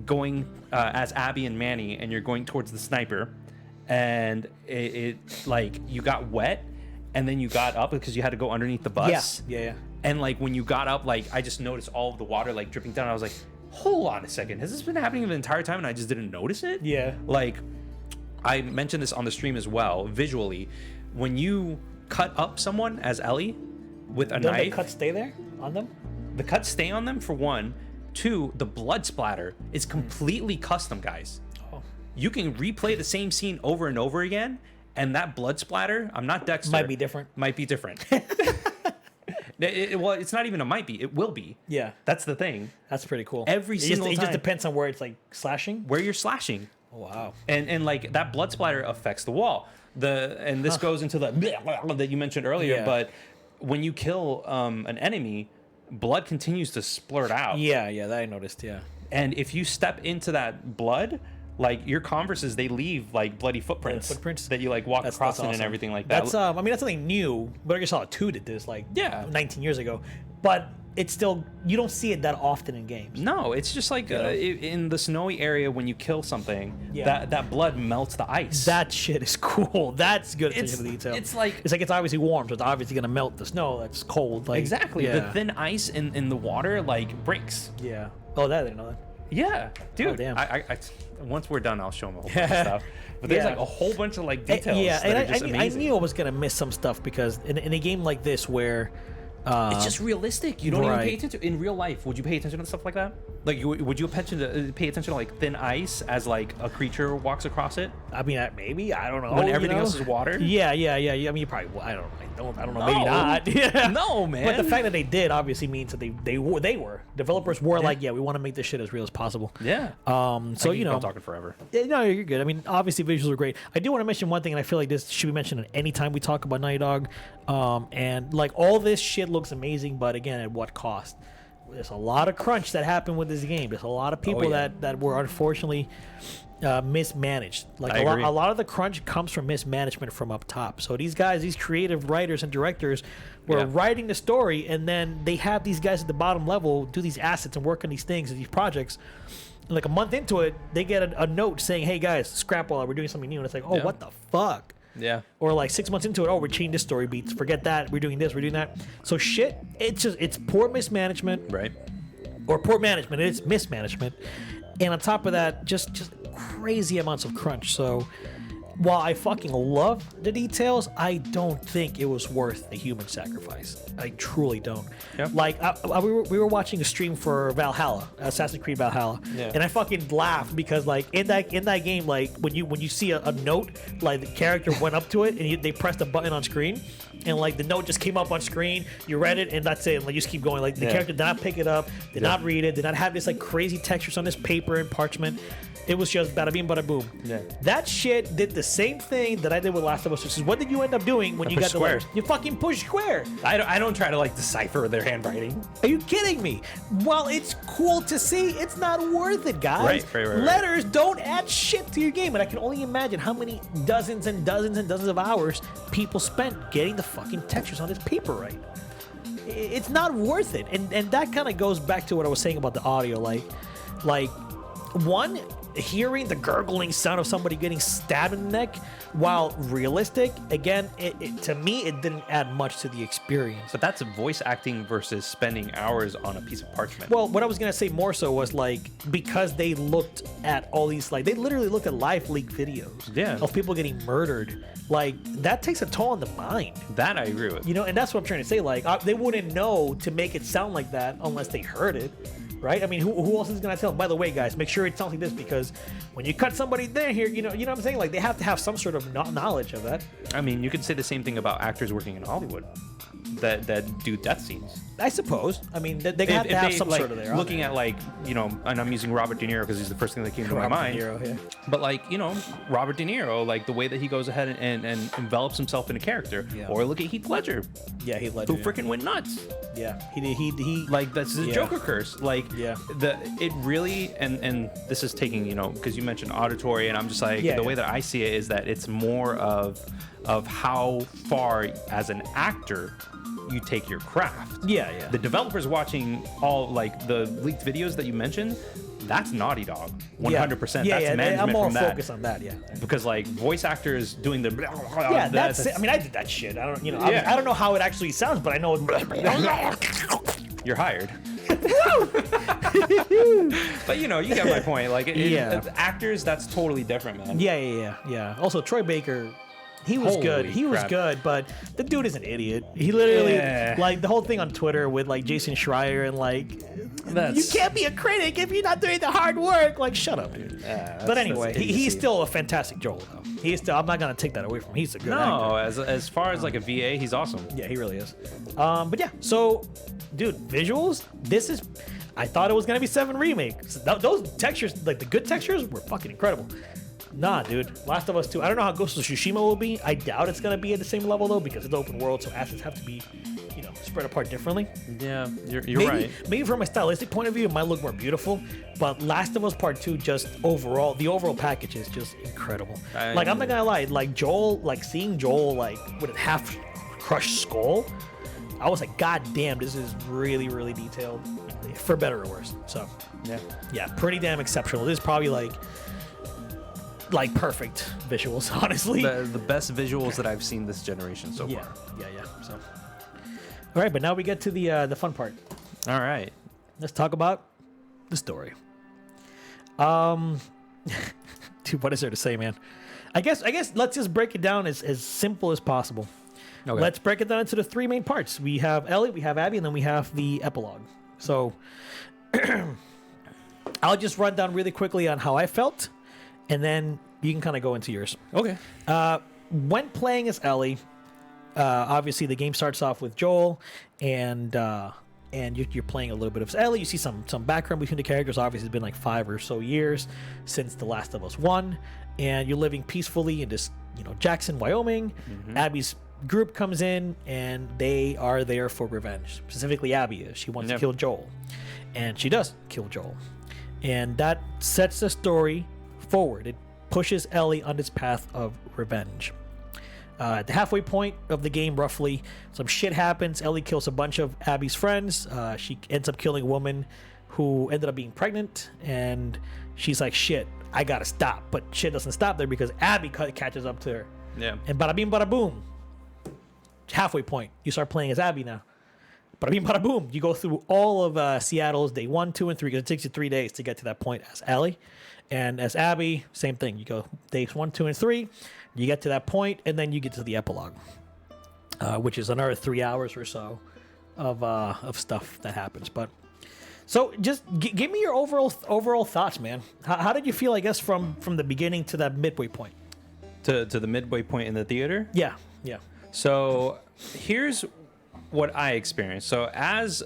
going as Abby and Manny, and you're going towards the sniper, and it like you got wet. And then you got up because you had to go underneath the bus. Yeah. And like when you got up, like I just noticed all of the water like dripping down. I was like, hold on a second. Has this been happening the entire time and I just didn't notice it? Yeah. Like I mentioned this on the stream as well, visually. When you cut up someone as Ellie with a knife. The cuts stay there on them? The cuts stay on them, for one. 2, the blood splatter is completely custom, guys. Oh. You can replay the same scene over and over again. And that blood splatter, I'm not Dexter. Might be different. Well, it's not even a might be. It will be. Yeah. That's the thing. That's pretty cool. Every single time. It just depends on where it's like slashing. Where you're slashing. Oh, wow. And like that blood splatter affects the wall. And this goes into the that you mentioned earlier, Yeah. but when you kill an enemy, blood continues to splurt out. Yeah, that I noticed. Yeah. And if you step into that blood, like your Converses, they leave like bloody footprints. That you like walk across it and awesome. everything like that. That's I mean that's something new. But I saw 2 did this like 19 years ago. But it's still you don't see it that often in games. No, it's just like in the snowy area when you kill something, Yeah. that blood melts the ice. That shit is cool. That's good attention to detail. It's like it's obviously warm, so it's obviously gonna melt the snow. That's cold. Like exactly Yeah. the thin ice in the water like breaks. Yeah. Oh, that I didn't know that. Yeah, dude. Oh, damn. I once we're done, I'll show them a whole bunch of stuff. But there's Yeah. like a whole bunch of like details. Yeah, that and are just I amazing. knew I was gonna miss some stuff because in a game like this where It's just realistic. You don't even pay right. attention in real life. Would you pay attention to stuff like that? Like, would you pay attention to like thin ice as like a creature walks across it I mean maybe I don't know when you everything know? else is water? Yeah. I mean you probably I don't know maybe No. not. Yeah. No, man. But the fact that they did obviously means that they were developers were like we want to make this shit as real as possible. Yeah. So you know I'm talking forever. Yeah, no, you're good. I mean, obviously, visuals are great. I do want to mention one thing, and I feel like this should be mentioned at any time we talk about Naughty Dog. And like all this shit looks amazing, but again, at what cost? There's a lot of crunch that happened with this game. There's a lot of people yeah. that were unfortunately mismanaged. Like I a agree. lot of the crunch comes from mismanagement from up top. So these guys, these creative writers and directors, were writing the story, and then they have these guys at the bottom level do these assets and work on these things and these projects. Like a month into it, they get a note saying, "Hey guys, scrap all that. We're doing something new." And it's like, "Oh, Yeah. what the fuck?" Yeah. Or like 6 months into it, "Oh, we're changing this story beats. Forget that. We're doing this. We're doing that." So shit, it's poor mismanagement Right. or poor management. It's mismanagement, and on top of that, just crazy amounts of crunch. So while I fucking love the details, I don't think it was worth the human sacrifice. I truly don't. Yep. Like we were watching a stream for Valhalla, Assassin's Creed Valhalla, Yeah. and I fucking laughed because like in that game, like when you see a note, like the character went up to it and they pressed a button on screen, and like the note just came up on screen. You read it and that's it. And like you just keep going. Like the character did not pick it up, did not read it, did not have this like crazy textures on this paper and parchment. It was just bada bing, bada boom. Yeah. That shit did the same thing that I did with Last of Us, which is what did you end up doing when you got pushed the square. letters? You fucking push square. I don't try to like decipher their handwriting. Are you kidding me? While it's cool to see, it's not worth it, guys. Right. Letters don't add shit to your game, and I can only imagine how many dozens and dozens and dozens of hours people spent getting the fucking textures on this paper right. It's not worth it, and that kind of goes back to what I was saying about the audio, like one. Hearing the gurgling sound of somebody getting stabbed in the neck, while realistic, again, to me, it didn't add much to the experience. But that's voice acting versus spending hours on a piece of parchment. Well, what I was gonna say more so was like because they looked at all these they literally looked at live leak videos of people getting murdered. Like that takes a toll on the mind. That I agree with. You know, and that's what I'm trying to say. Like they wouldn't know to make it sound like that unless they heard it. Right? I mean, who else is gonna tell them? By the way, guys, make sure it sounds like this because when you cut somebody there, here, you know what I'm saying? Like they have to have some sort of knowledge of that. I mean, you could say the same thing about actors working in Hollywood that do death scenes. I suppose. I mean, they have to have some like, sort of there. looking at like and I'm using Robert De Niro because he's the first thing that came to my mind. Robert De Niro, yeah. But like Robert De Niro, like the way that he goes ahead and envelops himself in a character. Yeah. Or look at Heath Ledger, Yeah, he led. who freaking went nuts. Yeah, he Like that's the Yeah. Joker curse. Like Yeah. it really and this is taking because you mentioned auditory and I'm just like Yeah, the way that I see it is that it's more of how far as an actor you take your craft. Yeah. The developers watching all like the leaked videos that you mentioned, that's Naughty Dog. 100%. Yeah, That's management I'm more from that. focused on that. Yeah. Because like voice actors doing the Yeah, that's it. I mean, I did that shit. I don't, Yeah. I don't know how it actually sounds, but I know. you're hired. But you get my point. Like actors, that's totally different, man. Yeah. Also, Troy Baker, he was Holy good. He was crap. good, but the dude is an idiot. He literally, Yeah. like, the whole thing on Twitter with, like, Jason Schreier and, like, you can't be a critic if you're not doing the hard work. Like, shut up, dude. But anyway, that's he's idiocy. still a fantastic Joel, though. He's still, I'm not going to take that away from him. He's a good No, actor. as far as like a VA, he's awesome. Yeah, he really is. But yeah, so, dude, visuals, I thought it was going to be 7 Remake. So those textures, like the good textures, were fucking incredible. Nah, dude. Last of Us 2. I don't know how Ghost of Tsushima will be. I doubt it's gonna be at the same level though, because it's open world, so assets have to be, spread apart differently. Yeah, you're Maybe, right. maybe from a stylistic point of view, it might look more beautiful. But Last of Us Part 2, just overall, the overall package is just incredible. I'm not gonna lie, like Joel, like seeing Joel like with a half crushed skull, I was like, God damn, this is really, really detailed, for better or worse. So yeah, pretty damn exceptional. This is probably like perfect visuals, honestly. The best visuals that I've seen this generation so far. Yeah. So, all right, but now we get to the fun part. All right. Let's talk about the story. Dude, what is there to say, man? I guess let's just break it down as simple as possible. Okay. Let's break it down into the three main parts. We have Ellie, we have Abby, and then we have the epilogue. So I'll just run down really quickly on how I felt, and then you can kind of go into yours. Okay. When playing as Ellie, obviously the game starts off with Joel, and you're playing a little bit of Ellie. You see some background between the characters. Obviously, it's been like 5 or so years since The Last of Us 1, and you're living peacefully in this, Jackson, Wyoming. Mm-hmm. Abby's group comes in, and they are there for revenge. Specifically, Abby is. She wants to kill Joel, and she does kill Joel, and that sets the story forward. It pushes Ellie on this path of revenge. At the halfway point of the game, roughly, some shit happens. Ellie kills a bunch of Abby's friends. She ends up killing a woman who ended up being pregnant, and she's like, shit, I gotta stop. But shit doesn't stop there because Abby catches up to her. Yeah. And bada bing, bada boom. Halfway point. You start playing as Abby now. Bada bing, bada boom. You go through all of Seattle's day 1, 2, and 3, because it takes you 3 days to get to that point as Ellie. And as Abby, same thing. You go days 1, 2, and 3. You get to that point, and then you get to the epilogue, which is another 3 hours or so of stuff that happens. But so, just give me your overall thoughts, man. How did you feel? I guess from the beginning to that midway point. To the midway point in the theater. Yeah. So here's what I experienced. So as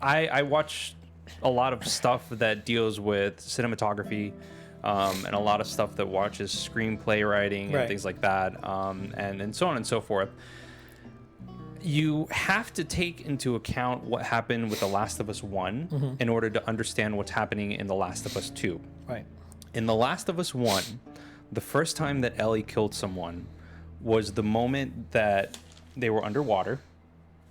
I watch a lot of stuff that deals with cinematography, and a lot of stuff that watches screenplay writing and things like that, and so on and so forth. You have to take into account what happened with The Last of Us 1 in order to understand what's happening in The Last of Us 2. Right. In The Last of Us 1, the first time that Ellie killed someone was the moment that they were underwater,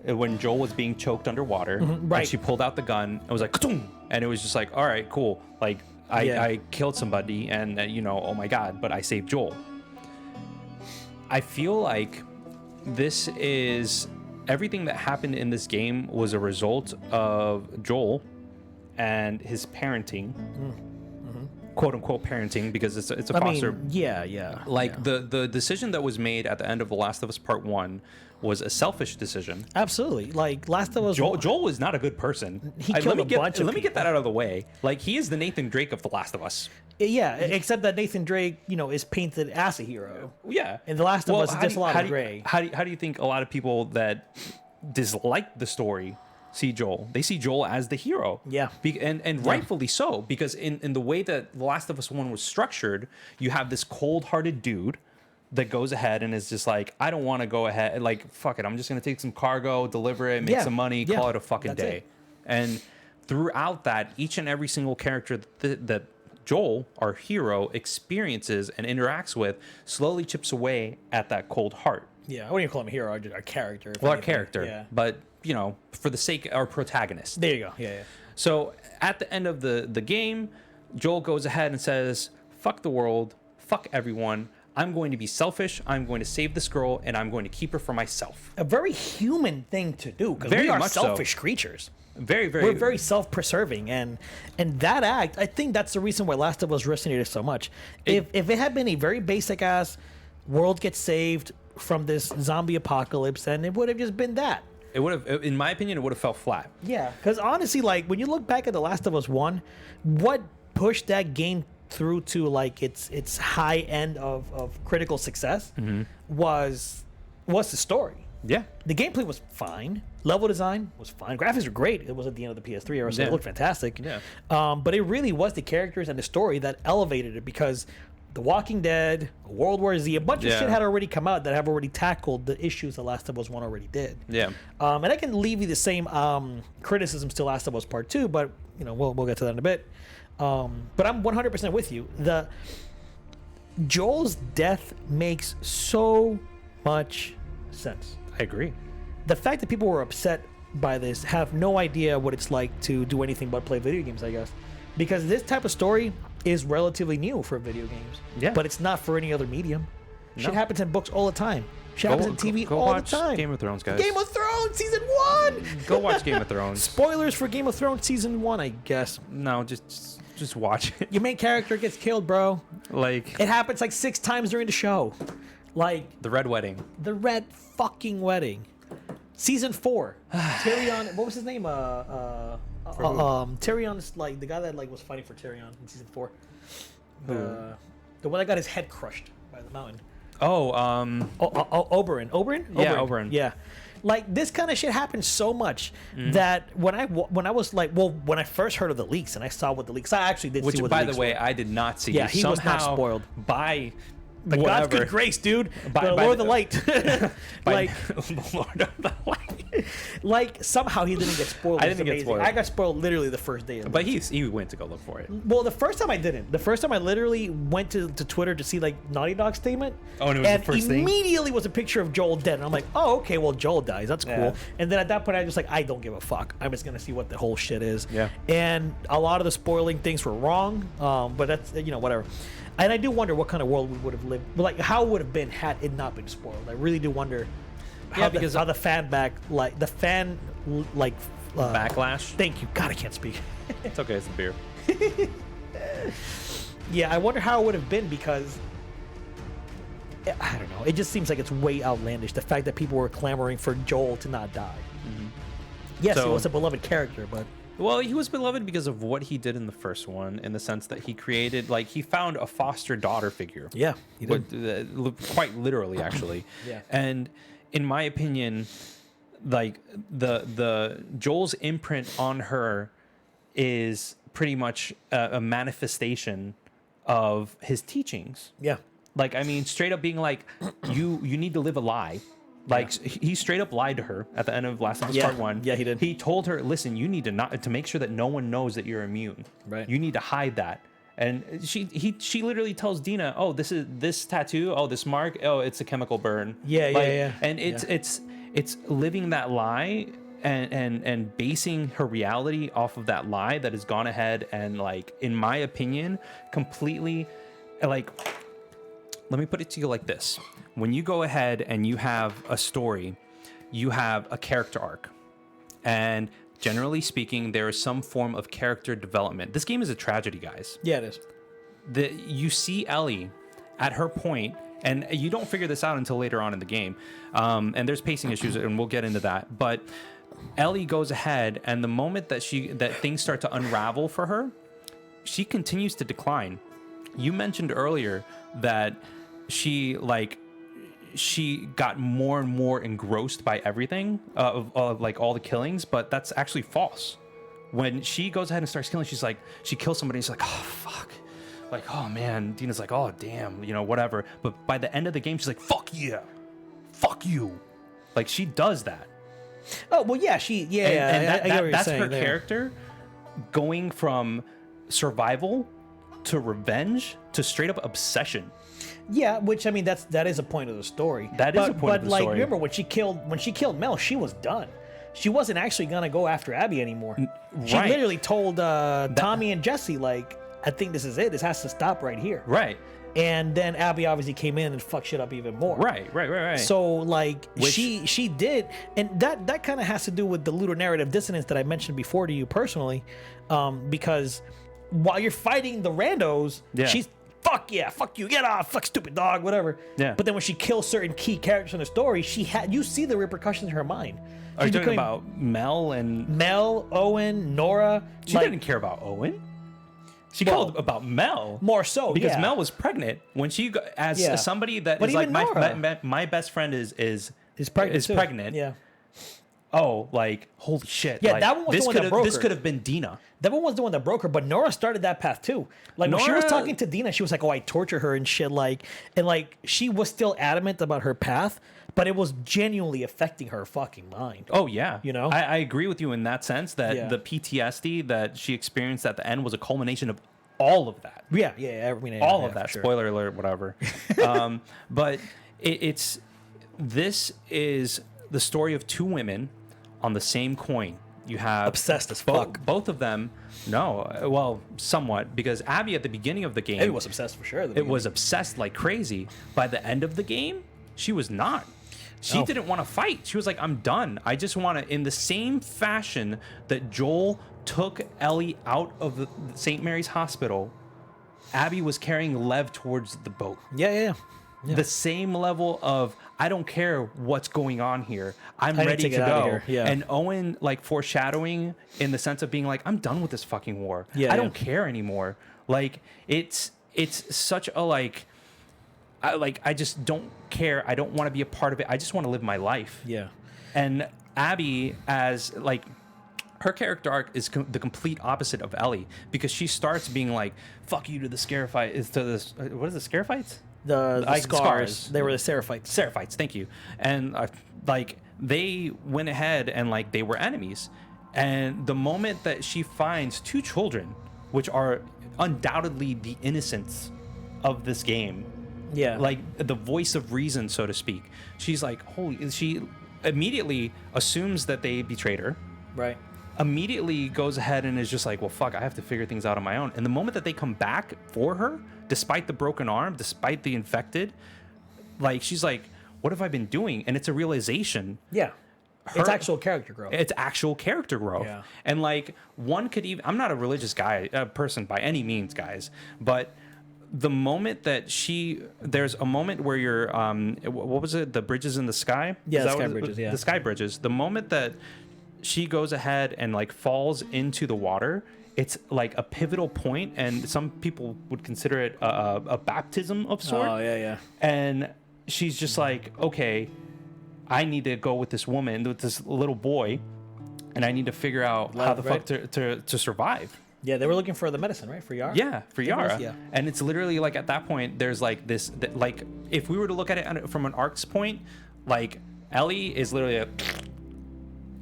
when Joel was being choked underwater, and she pulled out the gun. It was like, ka-toom! And it was just like, all right, cool. Like, I killed somebody, and oh my God, but I saved Joel. I feel like this is everything that happened in this game was a result of Joel and his parenting, quote unquote parenting, because it's a foster. The decision that was made at the end of The Last of Us Part 1 was a selfish decision. Absolutely. Like Last of Us. Joel was not a good person. He killed a bunch of Let me get that out of the way. Like, he is the Nathan Drake of The Last of Us. Yeah, except that Nathan Drake, is painted as a hero. Yeah. And The Last of Us is just a lot of gray. How do you think a lot of people that dislike the story see Joel? They see Joel as the hero. Yeah. And rightfully so, because in the way that The Last of Us 1 was structured, you have this cold-hearted dude that goes ahead and is just like, I don't want to go ahead, like, fuck it, I'm just going to take some cargo, deliver it, make some money, call it a fucking day. And throughout that, each and every single character that Joel, our hero, experiences and interacts with slowly chips away at that cold heart. Yeah, I wouldn't even call him a hero, our character. Well, our character, but, for the sake, our protagonist. There you go, yeah. So, at the end of the game, Joel goes ahead and says, fuck the world, fuck everyone, I'm going to be selfish, I'm going to save this girl, and I'm going to keep her for myself. A very human thing to do, because we are selfish creatures. Very, very. We're very self-preserving, and that act, I think that's the reason why Last of Us resonated so much. If it had been a very basic-ass world gets saved from this zombie apocalypse, then it would have just been that. It would have, in my opinion, it would have felt flat. Yeah, because honestly, like, when you look back at The Last of Us 1, what pushed that game through to, like, its high end of critical success was the story. Yeah. The gameplay was fine. Level design was fine. Graphics were great. It was at the end of the PS3 era, so it looked fantastic. Yeah. But it really was the characters and the story that elevated it, because The Walking Dead, World War Z, a bunch of shit had already come out that have already tackled the issues the Last of Us 1 already did. Yeah. And I can leave you the same criticisms to Last of Us Part 2, but we'll get to that in a bit. But I'm 100% with you. Joel's death makes so much sense. I agree. The fact that people were upset by this have no idea what it's like to do anything but play video games, I guess. Because this type of story is relatively new for video games. Yeah. But it's not for any other medium. No. Shit happens in books all the time. Shit happens in TV go all watch the time. Game of Thrones, guys. Game of Thrones Season 1! Go watch Game of Thrones. Spoilers for Game of Thrones Season 1, I guess. No, just watch it. Your main character gets killed, bro. Like, It happens like 6 times during the show. Like, the Red Wedding. the Red fucking Wedding. Season 4. Tyrion, what was his name? Tyrion's like the guy that like was fighting for Tyrion in season 4. The one that got his head crushed by the mountain. Oberyn. Yeah, Oberyn. Yeah. Like this kind of shit happens so much that when I was like, when I first heard of the leaks and I saw what the leaks, I actually did see what the leaks were. I did not see. Yeah, he was not Somehow, spoiled. By By God's good grace, dude. By Lord of the Light. By like, Lord of the Light. like somehow he didn't get spoiled. I It was didn't get amazing. spoiled. I got spoiled literally the first day. But he went to go look for it. Well, the first time I didn't. The first time I literally went to Twitter to see like Naughty Dog's statement. Oh, and it was the first thing? immediately was a picture of Joel dead. And I'm like, oh, okay, well, Joel dies. That's cool. Yeah. And then at that point, I was just like, I don't give a fuck. I'm just going to see what the whole shit is. Yeah. And a lot of the spoiling things were wrong. But that's, whatever. And I do wonder what kind of world we would have lived, like how it would have been had it not been spoiled. I really do wonder how the fan Backlash. Thank you. God, I can't speak. It's okay. It's a beer. Yeah, I wonder how it would have been because I don't know. It just seems like it's way outlandish. The fact that people were clamoring for Joel to not die. Mm-hmm. Yes, he was a beloved character, but Well, he was beloved because of what he did in the first one, in the sense that he created, like, he found a foster daughter figure. yeah, he did. Quite literally, actually. Yeah. And in my opinion, like the Joel's imprint on her is pretty much a manifestation of his teachings. Yeah. Like, I mean, straight up being like, you need to live a lie. Like, he straight up lied to her at the end of Last of Us Part 1. Yeah, he did. He told her, listen, you need to make sure that no one knows that you're immune. Right. You need to hide that. And she literally tells Dina, oh, this tattoo, oh, this mark, oh, it's a chemical burn. Yeah, like, yeah. And it's living that lie and basing her reality off of that lie that has gone ahead and, like, in my opinion, completely, like, let me put it to you like this. When you go ahead and you have a story, you have a character arc. And generally speaking, there is some form of character development. This game is a tragedy, guys. Yeah, it is. You see Ellie at her point, and you don't figure this out until later on in the game. And there's pacing issues, and we'll get into that. But Ellie goes ahead, and the moment that things start to unravel for her, she continues to decline. You mentioned earlier that she got more and more engrossed by everything of like all the killings, but that's actually false. When she goes ahead and starts killing, she kills somebody, and she's like, oh fuck, like, oh man. Dina's like, oh damn, whatever. But by the end of the game, she's like, fuck yeah, fuck you. Like, she does that. Oh well, yeah, That's her character going from survival to revenge to straight up obsession. Yeah, which I mean that is a point of the story. That is a point of the story. But like, story. remember when she killed Mel, she was done. She wasn't actually gonna go after Abby anymore. She Right. literally told Tommy and Jesse, like, I think this is it. This has to stop right here. Right. And then Abby obviously came in and fucked shit up even more. Right. So like she did, and that kind of has to do with the ludonarrative dissonance that I mentioned before to you personally, because while you're fighting the randos, she's fuck yeah, fuck you, get off, fuck stupid dog, whatever. Yeah. But then when she kills certain key characters in the story, you see the repercussions in her mind. Are you talking about Mel and Mel, Owen, Nora? She didn't care about Owen. She cared about Mel more so because Mel was pregnant when she as somebody that but is like my my best friend is pregnant. pregnant. Yeah. oh, like holy shit. Yeah, like, that one was this the one could that have broke this her. could have been Dina. That one was the one that broke her, but Nora started that path too. Like when she was Nora- talking to Dina, she was like, "Oh, I torture her and shit." Like, and like she was still adamant about her path, but it was genuinely affecting her fucking mind. Oh yeah, You know? I agree with you in that sense that Yeah. the PTSD that she experienced at the end was a culmination of all of that. Yeah. I mean, All yeah, of that. for sure. Spoiler alert, whatever. But this is the story of two women on the same coin. You have Obsessed as fuck. both of them. No, well, somewhat, because Abby at the beginning of the game, It was obsessed for sure. at the it was beginning. obsessed like crazy. By the end of the game, she was not. She No. didn't want to fight. She was like, I'm done. I just want to, in the same fashion that Joel took Ellie out of the St. Mary's Hospital, Abby was carrying Lev towards the boat. Yeah. The same level of, I don't care what's going on here. I'm I need ready to to get out of go. here. Yeah. And Owen, like, foreshadowing in the sense of being like, I'm done with this fucking war. Yeah, I don't care anymore. Like, it's such a, I just don't care. I don't want to be a part of it. I just want to live my life. Yeah. And Abby, as like, her character arc is the complete opposite of Ellie, because she starts being like, "Fuck you to the Scarify," to this. What is it, Scarifites? The Like, scars. scars. They were the Seraphites. Seraphites, thank you. And like they went ahead and like they were enemies. And the moment that she finds two children, which are undoubtedly the innocents of this game, Yeah. like the voice of reason, so to speak, she's like, holy, she immediately assumes that they betrayed her. Right. Immediately goes ahead and is just like, well, fuck, I have to figure things out on my own. And the moment that they come back for her, despite the broken arm, despite the infected, like, she's like, what have I been doing? And it's a realization. Yeah. It's actual character growth. It's actual character growth. Yeah. And like, one could even, I'm not a religious person by any means, guys, but the moment that there's a moment where you're, what was it? The bridges in the sky? Yeah, Is the that sky what bridges, yeah. The sky bridges. The moment that she goes ahead and like falls into the water, it's like a pivotal point, and some people would consider it a baptism of sort. Oh, yeah. And she's just like, okay, I need to go with this woman, with this little boy, and I need to figure out how the fuck to survive. Yeah, they were looking for the medicine, right? For Yara? Yeah, for I think it was, Yara. yeah. And it's literally like at that point, there's like this, like if we were to look at it from an arc's point, like Ellie is literally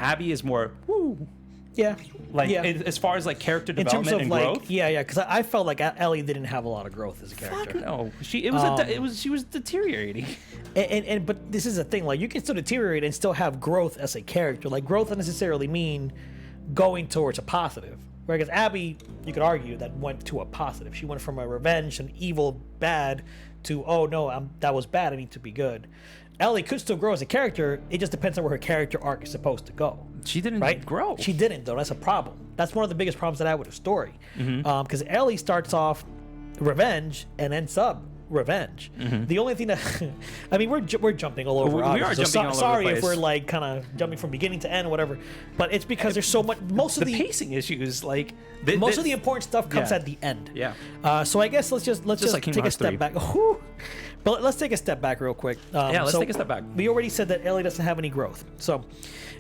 Abby is more woo. Yeah. Like yeah. as far as like character in terms development of and like, growth. yeah, because I felt like Ellie didn't have a lot of growth as a Fuck character. no, she was deteriorating. And but this is the thing, like you can still deteriorate and still have growth as a character. Like growth doesn't necessarily mean going towards a positive. Whereas Abby, you could argue that went to a positive. She went from a revenge and evil bad to, oh no, that was bad, I need to be good. Ellie could still grow as a character. It just depends on where her character arc is supposed to go. She didn't Right? grow. She didn't, though. That's a problem. That's one of the biggest problems that I have with the story. Mm-hmm. Because Ellie starts off revenge and ends up revenge. The only thing that I mean, we're jumping all over. We obviously, are so jumping all over the sorry if place. we're like kind of jumping from beginning to end, whatever. But it's because there's so much. Most of the the pacing issues, like most of the important stuff comes yeah. at the end. Yeah. So I guess let's just like Kingdom take a Hearts step 3. back. Whew. But let's take a step back real quick. Let's take a step back. We already said that Ellie doesn't have any growth. So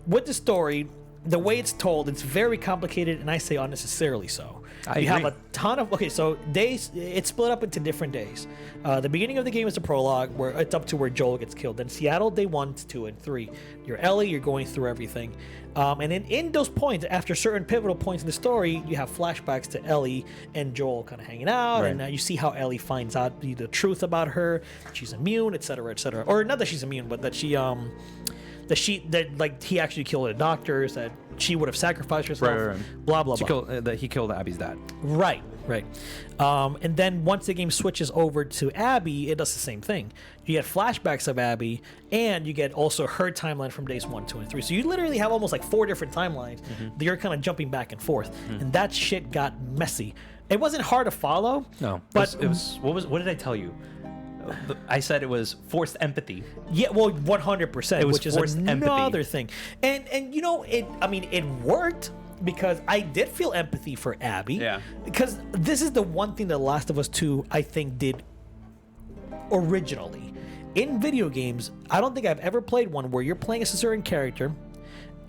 with the story, the way it's told, it's very complicated, and I say unnecessarily so. You have a ton of so days. It's split up into different days. The beginning of the game is the prologue, where it's up to where Joel gets killed. Then Seattle, day 1, 2, and 3. You're Ellie. You're going through everything, and then in those points, after certain pivotal points in the story, you have flashbacks to Ellie and Joel kind of hanging out, Right. and you see how Ellie finds out the truth about her. She's immune, etc., etc. Or not that she's immune, but that she he actually killed the doctors, that she would have sacrificed herself, Right. blah blah blah. He killed Abby's dad. Right. And then once the game switches over to Abby, it does the same thing. You get flashbacks of Abby, and you get also her timeline from days 1, 2, and 3. So you literally have almost like 4 different timelines that you're kind of jumping back and forth, and that shit got messy. It wasn't hard to follow. No, but it was. What did I tell you? I said it was forced empathy. yeah, well, 100%, It was which is forced another empathy. thing. And you know, it worked. Because I did feel empathy for Abby. Yeah. Because this is the one thing that Last of Us 2, I think, did originally. In video games, I don't think I've ever played one where you're playing as a certain character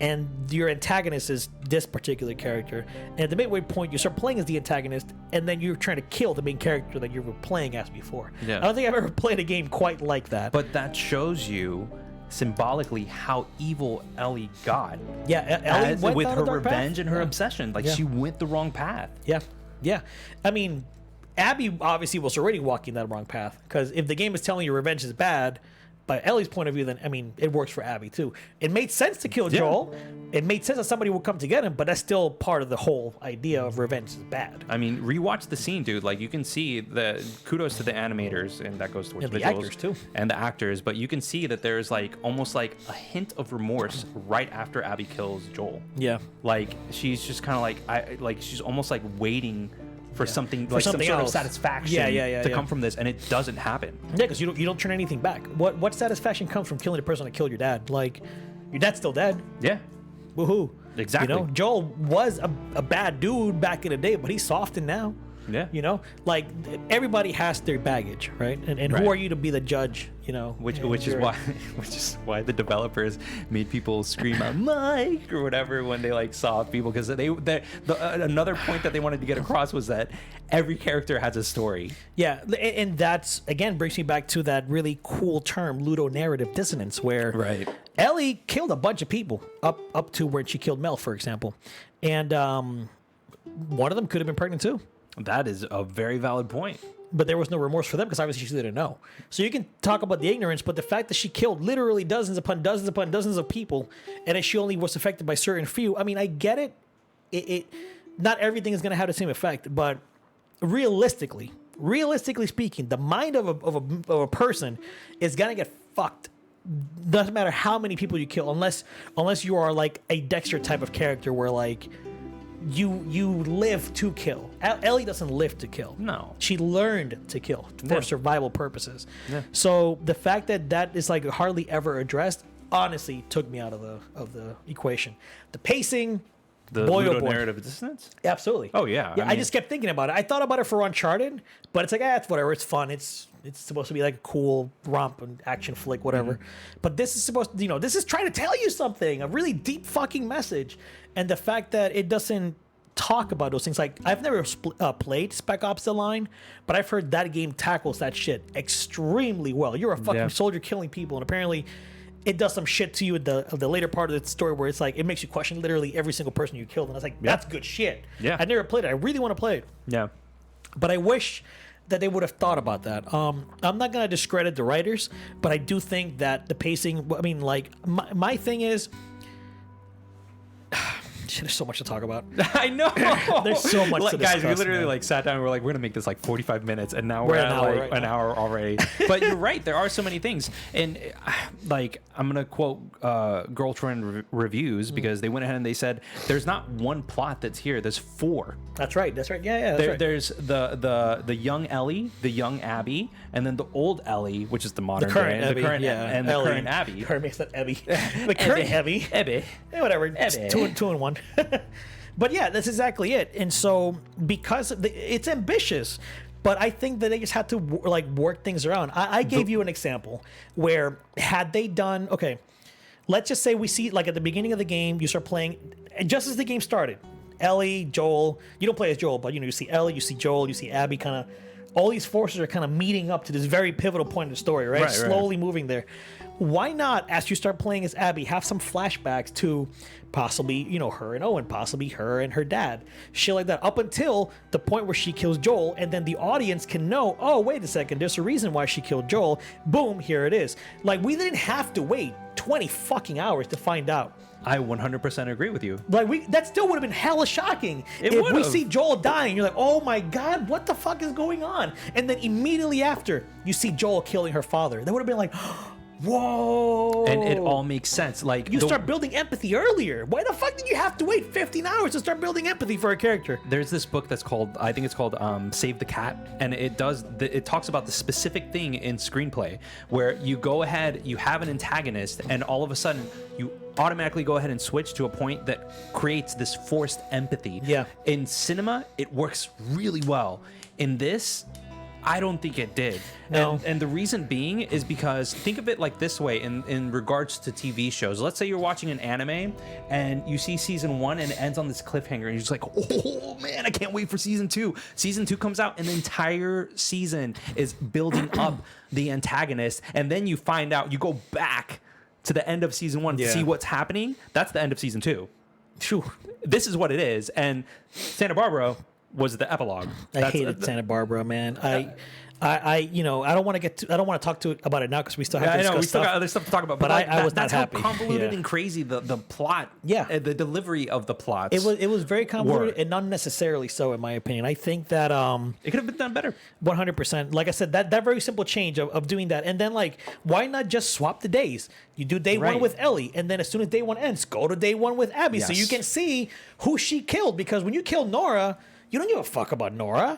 and your antagonist is this particular character. And at the midway point, you start playing as the antagonist, and then you're trying to kill the main character that you were playing as before. Yeah. I don't think I've ever played a game quite like that. But that shows you symbolically how evil Ellie got. Yeah, Ellie went with down her a dark path. revenge and her Yeah. obsession. Like, Yeah. she went the wrong path. Yeah, yeah. I mean, Abby obviously was already walking that wrong path, because if the game is telling you revenge is bad, by Ellie's point of view, then I mean it works for Abby too. It made sense to kill Yeah. Joel. It made sense that somebody would come to get him, but that's still part of the whole idea of revenge is bad. I mean, rewatch the scene, dude. Like, you can see the kudos to the animators, and that goes towards And the visuals, actors, too. and the actors. But you can see that there's like almost like a hint of remorse right after Abby kills Joel. Yeah. Like, she's just kind of like she's almost like waiting for something, like something some sort else. of satisfaction to come from this, and it doesn't happen. Yeah, because you don't turn anything back. What satisfaction comes from killing the person that killed your dad? Like, your dad's still dead. Yeah. Woohoo. Exactly. You know, Joel was a bad dude back in the day, but he's softened now. Yeah. You know, like everybody has their baggage, right? And Right. who are you to be the judge? You know, Which and is you're- why the developers made people scream out Mike or whatever when they like saw people, because another point that they wanted to get across was that every character has a story. Yeah, and that's again brings me back to that really cool term, ludonarrative dissonance, where Right. Ellie killed a bunch of people up to where she killed Mel, for example, and one of them could have been pregnant too. That is a very valid point. But there was no remorse for them because obviously she didn't know. So you can talk about the ignorance, but the fact that she killed literally dozens upon dozens of people, and that she only was affected by certain few. I mean, I get it. It not everything is going to have the same effect, but realistically speaking, the mind of a person is going to get fucked. Doesn't matter how many people you kill, unless you are like a Dexter type of character where like you live to kill. Ellie doesn't live to kill. No. She learned to kill for Yeah. survival purposes. Yeah. So the fact that is like hardly ever addressed, honestly, took me out of the equation. The pacing, The boy oh boy. ludonarrative dissonance? Absolutely. Oh, yeah. Yeah, I I, mean- just kept thinking about it. I thought about it for Uncharted, but it's like, it's whatever. It's fun. It's supposed to be like a cool romp and action flick, whatever. But this is supposed to, this is trying to tell you something, a really deep fucking message. And the fact that it doesn't talk about those things, like I've never played Spec Ops: The Line, but I've heard that game tackles that shit extremely well. You're a fucking soldier killing people, and apparently it does some shit to you at the later part of the story where it's like it makes you question literally every single person you killed, and I was like, that's good shit. Yeah. I never played it. I really want to play it, Yeah. but I wish that they would have thought about that. I'm not gonna discredit the writers, but I do think that the pacing. I mean, like my thing is. Shit, there's so much to talk about. I know. There's so much to guys, we discuss, literally man. like sat down and we're like, we're gonna make this like 45 minutes, and now we're We're at an hour like right an now. hour already. But you're right, there are so many things, and like I'm gonna quote Girlfriend Reviews, because they went ahead and they said there's not one plot that's here. There's 4. That's right. That's right. Yeah. That's right. There's the young Ellie, the young Abby, and then the old Ellie, which is the modern current day, Abby, the current and the Ellie. current Abby. Current makes that Abby. The current Abby. Abby. Yeah, whatever. It's Abby. two and one. But yeah, that's exactly it. And so because it's ambitious, but I think that they just had to work things around. I gave you an example where had they done, okay, let's just say we see like at the beginning of the game, you start playing, and just as the game started, Ellie, Joel, you don't play as Joel, but you see Ellie, you see Joel, you see Abby, kind of, all these forces are kind of meeting up to this very pivotal point in the story, right? Slowly moving there. Why not, as you start playing as Abby, have some flashbacks to possibly, her and Owen, possibly her and her dad, shit like that, up until the point where she kills Joel, and then the audience can know, oh, wait a second, there's a reason why she killed Joel. Boom, here it is. Like, we didn't have to wait 20 fucking hours to find out. I 100% agree with you. Like, that still would have been hella shocking if we would've. see Joel dying. You're like, oh my god, what the fuck is going on? And then immediately after, you see Joel killing her father. That would have been like, whoa. And it all makes sense. Like, You start building empathy earlier. Why the fuck did you have to wait 15 hours to start building empathy for a character? There's this book that's called, I think it's called Save the Cat, and it talks about the specific thing in screenplay where you go ahead, you have an antagonist, and all of a sudden you automatically go ahead and switch to a point that creates this forced empathy. Yeah. In cinema, it works really well. In this, I don't think it did. No. And the reason being is because think of it like this way in regards to TV shows. Let's say you're watching an anime and you see season 1 and it ends on this cliffhanger and you're just like, oh man, I can't wait for season 2. Season 2 comes out and the entire season is building up the antagonist, and then you find out, you go back to the end of season 1 to see what's happening. That's the end of season 2. Phew. This is what it is. And Santa Barbara was the epilogue. I hated Santa Barbara, man. I don't want to talk about it now because we still have to discuss we still stuff. got other stuff to talk about. But I was not happy. That's how convoluted Yeah. and crazy the plot, the delivery of the plots. It was very convoluted and unnecessarily so, in my opinion. I think that it could have been done better. 100%. Like I said, that very simple change of doing that, and then like, why not just swap the days? You do day 1 with Ellie, and then as soon as day 1 ends, go to day 1 with Abby, so you can see who she killed. Because when you kill Nora, you don't give a fuck about Nora.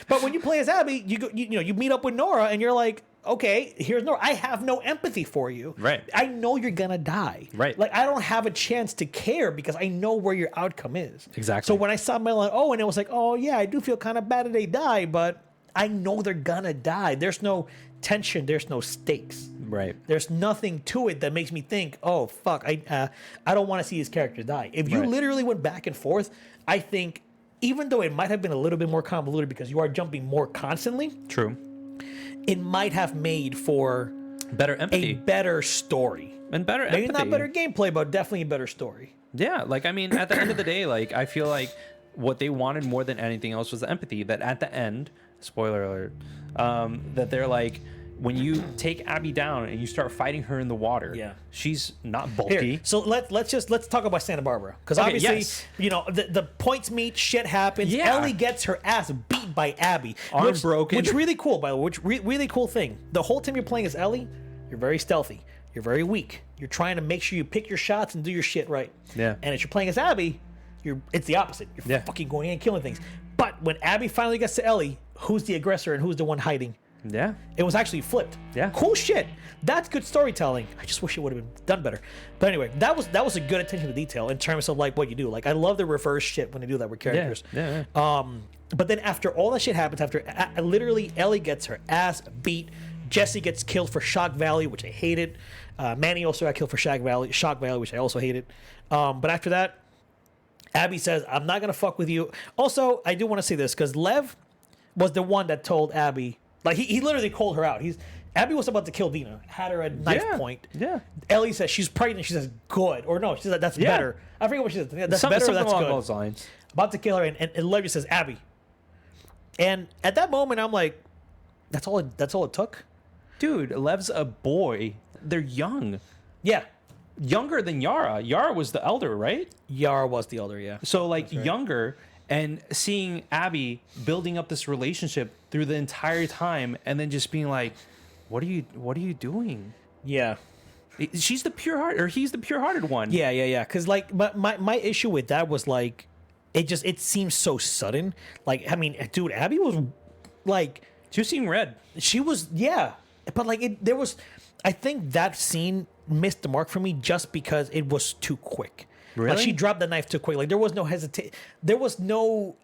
But when you play as Abby, you meet up with Nora and you're like, okay, here's Nora. I have no empathy for you. Right. I know you're gonna die. Right. Like, I don't have a chance to care because I know where your outcome is. Exactly. So when I saw Melon, and it was like, oh yeah, I do feel kind of bad that they die, but I know they're gonna die. There's no tension. There's no stakes. Right. There's nothing to it that makes me think, oh fuck, I don't want to see his character die. If you literally went back and forth, I think, even though it might have been a little bit more convoluted because you are jumping more constantly, True. it might have made for Better empathy. a better story. And better Maybe empathy. not better gameplay, but definitely a better story. Yeah, like, I mean, at the end of the day, like, I feel like what they wanted more than anything else was the empathy. That at the end, spoiler alert, that they're like, when you take Abby down and you start fighting her in the water, she's not bulky. Here, so let's talk about Santa Barbara, because obviously the points meet, shit happens. Yeah. Ellie gets her ass beat by Abby, Arm broken. which really cool, by the way. Really cool thing. The whole time you're playing as Ellie, you're very stealthy. You're very weak. You're trying to make sure you pick your shots and do your shit right. Yeah. And if you're playing as Abby, it's the opposite. You're fucking going in and killing things. But when Abby finally gets to Ellie, who's the aggressor and who's the one hiding? Yeah. It was actually flipped. Yeah. Cool shit. That's good storytelling. I just wish it would have been done better. But anyway, that was a good attention to detail in terms of like what you do. Like, I love the reverse shit when they do that with characters. Yeah. But then after all that shit happens, after literally Ellie gets her ass beat, Jesse gets killed for Shock Valley, which I hated. Manny also got killed for Shock Valley, which I also hated. But after that, Abby says, I'm not going to fuck with you. Also, I do want to say this, because Lev was the one that told Abby, like, he literally called her out. Abby was about to kill Dina, had her at knife point. Yeah. Ellie says she's pregnant. She says, good. Or no, she says, that's better. I forget what she said. That's better or that's along good. those lines. About to kill her, and Lev just says, Abby. And at that moment, I'm like, that's all it took? Dude, Lev's a boy. They're young. Yeah. Younger than Yara. Yara was the elder, right? Yara was the elder, yeah. So, like, younger, and seeing Abby building up this relationship through the entire time, and then just being like, what are you doing? Yeah. She's the pure heart, or he's the pure-hearted one. Yeah. Because, like, my issue with that was, like, it seems so sudden. Like, I mean, dude, Abby was, like... She was seeing red. She was, yeah. But, like, I think that scene missed the mark for me just because it was too quick. Really? Like, she dropped the knife too quick. Like, there was no hesitation. There was no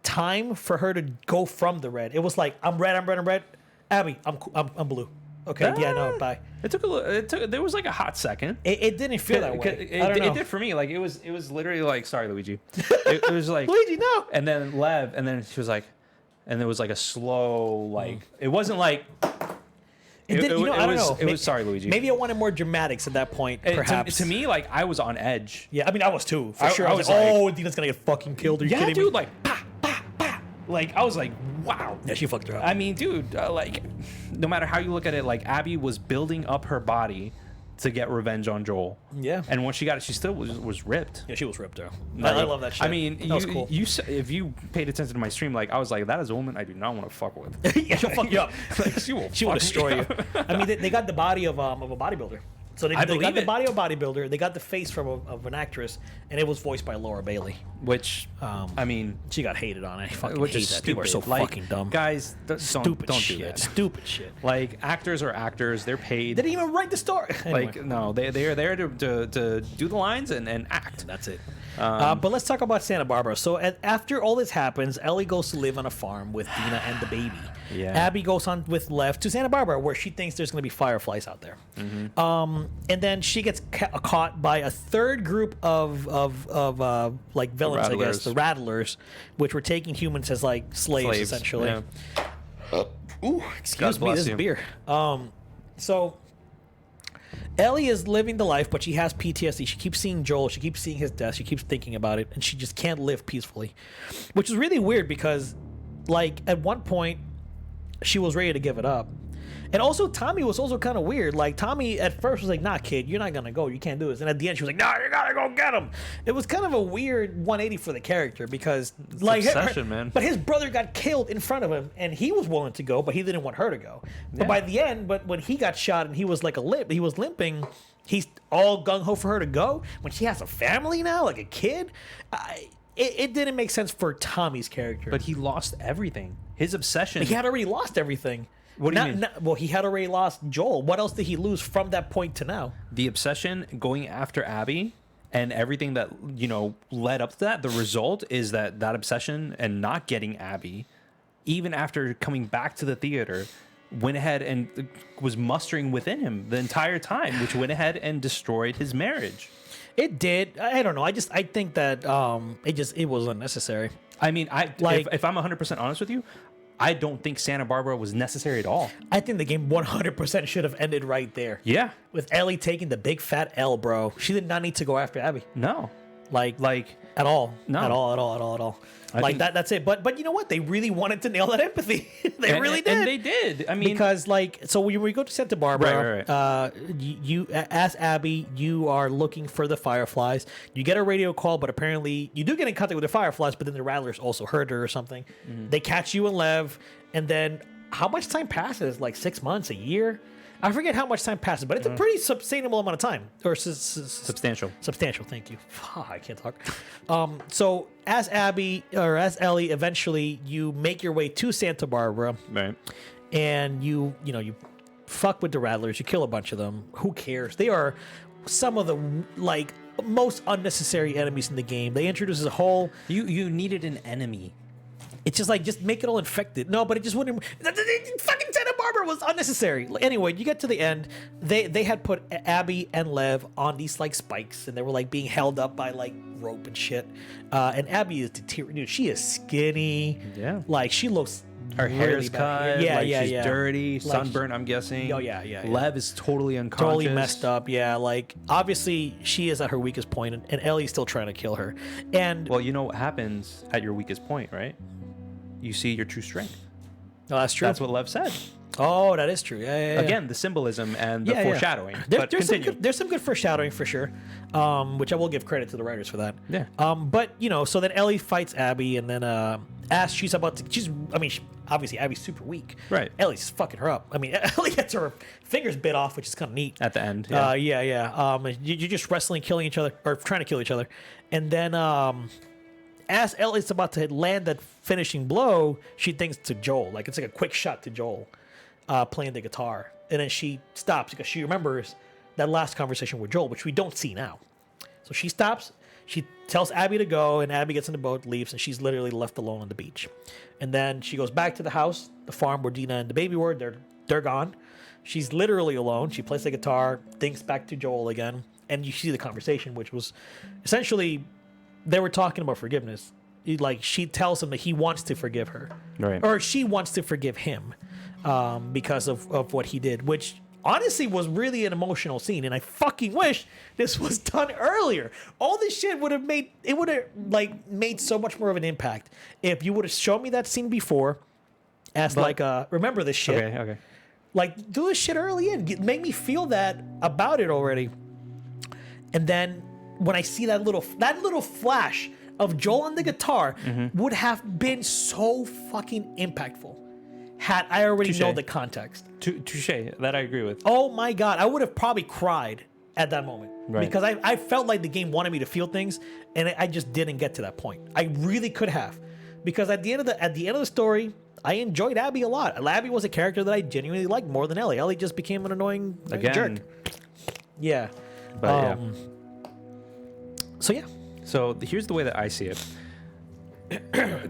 time for her to go from the red. It was like, I'm red. Abby, I'm blue. Okay, yeah, no, bye. It took there was like a hot second. It didn't feel that way. I don't know. It did for me. Like, it was literally like, sorry, Luigi. It was like, Luigi, no. And then Lev, and then she was like, and there was like a slow, like, it wasn't like, I don't know. It was, sorry, Luigi. Maybe I wanted more dramatics at that point, perhaps. To me, like, I was on edge. Yeah, I mean, I was too, for sure. I was like, oh, Dina's gonna get fucking killed. Are you kidding dude, me? like, pa. Like, I was like, wow. Yeah, she fucked her up. I mean, dude, like, no matter how you look at it, like, Abby was building up her body to get revenge on Joel. Yeah. And when she got it, she still was ripped. Yeah, she was ripped, though. I love that shit. I mean, that was cool. if you paid attention to my stream, like, I was like, that is a woman I do not want to fuck with. Yeah, she'll fuck you up. Like, she will destroy you. I mean, they got the body of a bodybuilder. So they got the body of a bodybuilder. They got the face of an actress, and it was voiced by Laura Bailey. Which, I mean, she got hated on. I fucking which hate is that. stupid. People are so like, fucking dumb. Guys, don't do that. Stupid shit. Like, actors are actors. They're paid. They didn't even write the story. Anyway. Like, no, they are there to do the lines and act. That's it. But let's talk about Santa Barbara. So after all this happens, Ellie goes to live on a farm with Dina and the baby. Yeah. Abby goes on with Lev to Santa Barbara, where she thinks there's going to be fireflies out there. And then she gets caught by a third group of like villains, I guess, the Rattlers, which were taking humans as like slaves essentially. Yeah. Ooh, excuse God me, bless this you. beer. So Ellie is living the life, but she has PTSD. She keeps seeing Joel. She keeps seeing his death. She keeps thinking about it, and she just can't live peacefully, which is really weird because, like, at one point, she was ready to give it up. And also, Tommy was also kind of weird. Like, Tommy at first was like, nah, kid, you're not going to go. You can't do this. And at the end, she was like, nah, you got to go get him. It was kind of a weird 180 for the character because, It's like, obsession, man. But his brother got killed in front of him, and he was willing to go, but he didn't want her to go. But Yeah. by the end, when he got shot and he was like he was limping, he's all gung-ho for her to go when she has a family now, like a kid. It didn't make sense for Tommy's character. But he lost everything. His obsession. He had already lost everything. What do you mean? Well, he had already lost Joel. What else did he lose from that point to now? The obsession going after Abby and everything that, you know, led up to that. The result is that obsession and not getting Abby, even after coming back to the theater, went ahead and was mustering within him the entire time, which went ahead and destroyed his marriage. It did. I don't know. I think that it was unnecessary. I mean, if I'm 100% honest with you, I don't think Santa Barbara was necessary at all. I think the game 100% should have ended right there. Yeah. With Ellie taking the big fat L, bro. She did not need to go after Abby. No. Like at all. No. At all. I Like think- that's it. But you know what? They really wanted to nail that empathy. They really did. And they did. I mean, because like so when we go to Santa Barbara, Right. You as Abby, you are looking for the fireflies. You get a radio call, but apparently you do get in contact with the fireflies, but then the Rattlers also heard her or something. They catch you and Lev, and then how much time passes? Like 6 months, a year? I forget how much time passes, but it's a pretty sustainable amount of time. Or substantial. Substantial, thank you. I can't talk. So as Abby or as Ellie, eventually you make your way to Santa Barbara, Right. and you fuck with the Rattlers. You kill a bunch of them. Who cares? They are some of the like most unnecessary enemies in the game. They introduce a whole. You needed an enemy. It's just like just make it all infected. No, but it just wouldn't. Fucking Santa Barbara was unnecessary. Anyway, you get to the end. They had put Abby and Lev on these like spikes, and they were like being held up by like rope and shit. And Abby is deteriorating. Dude, she is skinny. Yeah. Like she looks. Her hair really is bad. cut. Yeah, like yeah, she's yeah. dirty, Like, sunburnt. I'm guessing. Oh, yeah. Lev is totally unconscious. Totally messed up. Yeah, like obviously she is at her weakest point, and Ellie's still trying to kill her. And Well, you know what happens at your weakest point, right? You see your true strength. oh, that's true. That's what Lev said. Oh, that is true. Yeah. Again, the symbolism and the Yeah, yeah. foreshadowing. There's Continue. there's some good foreshadowing for sure, which I will give credit to the writers for that. Yeah. But so then Ellie fights Abby, and then as she's about to, obviously Abby's super weak. Right. Ellie's fucking her up. I mean, Ellie gets her fingers bit off, which is kind of neat. At the end. Yeah. You're just wrestling, killing each other, or trying to kill each other, and then as Ellie's about to land that finishing blow, she thinks to Joel, like it's like a quick shot to Joel, playing the guitar, and then she stops because she remembers that last conversation with Joel, which we don't see now. So she stops. She tells Abby to go, and Abby gets in the boat, leaves, and she's literally left alone on the beach. And then she goes back to the house, the farm where Dina and the baby were. They're gone. She's literally alone. She plays the guitar, thinks back to Joel again, and you see the conversation, which was essentially they were talking about forgiveness. Like she tells him that he wants to forgive her, Right. or she wants to forgive him because of what he did, which honestly was really an emotional scene, and I fucking wish this was done earlier. All this shit would have made made so much more of an impact if you would have shown me that scene before as remember this shit. Okay. Like do this shit early in, make me feel that about it already. And then when I see that little flash of Joel on the guitar would have been so fucking impactful had I already Touché. known the context. Touche. That I agree with. Oh my God, I would have probably cried at that moment. Right. Because I felt like the game wanted me to feel things, and I just didn't get to that point. I really could have. Because at the end of the story, I enjoyed Abby a lot. Abby was a character that I genuinely liked more than Ellie. Ellie just became an annoying Again. jerk. Yeah. But So yeah. So here's the way that I see it.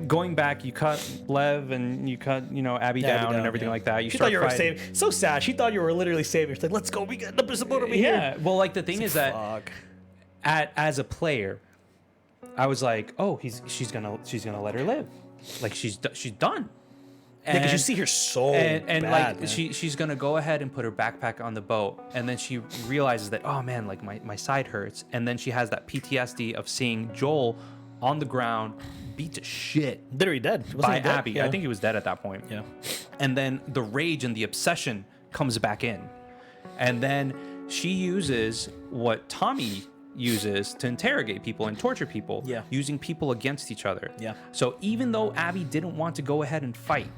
going back, you cut Lev and you cut, Abby down and everything like that. She thought you were saving. So sad. She thought you were literally saving. She's like, let's go. We got the support over here. Yeah. Well, like the thing is that Fuck. as a player, I was like, oh, she's gonna let her live. Like she's done. Because you see her so and bad, like man. she's gonna go ahead and put her backpack on the boat, and then she realizes that, oh man, like my side hurts, and then she has that PTSD of seeing Joel on the ground beat to shit Literally dead. Wasn't by he dead? Abby. Yeah. I think he was dead at that point. Yeah. And then the rage and the obsession comes back in, and then she uses what Tommy uses to interrogate people and torture people, Yeah. using people against each other. Yeah. So even though Abby didn't want to go ahead and fight,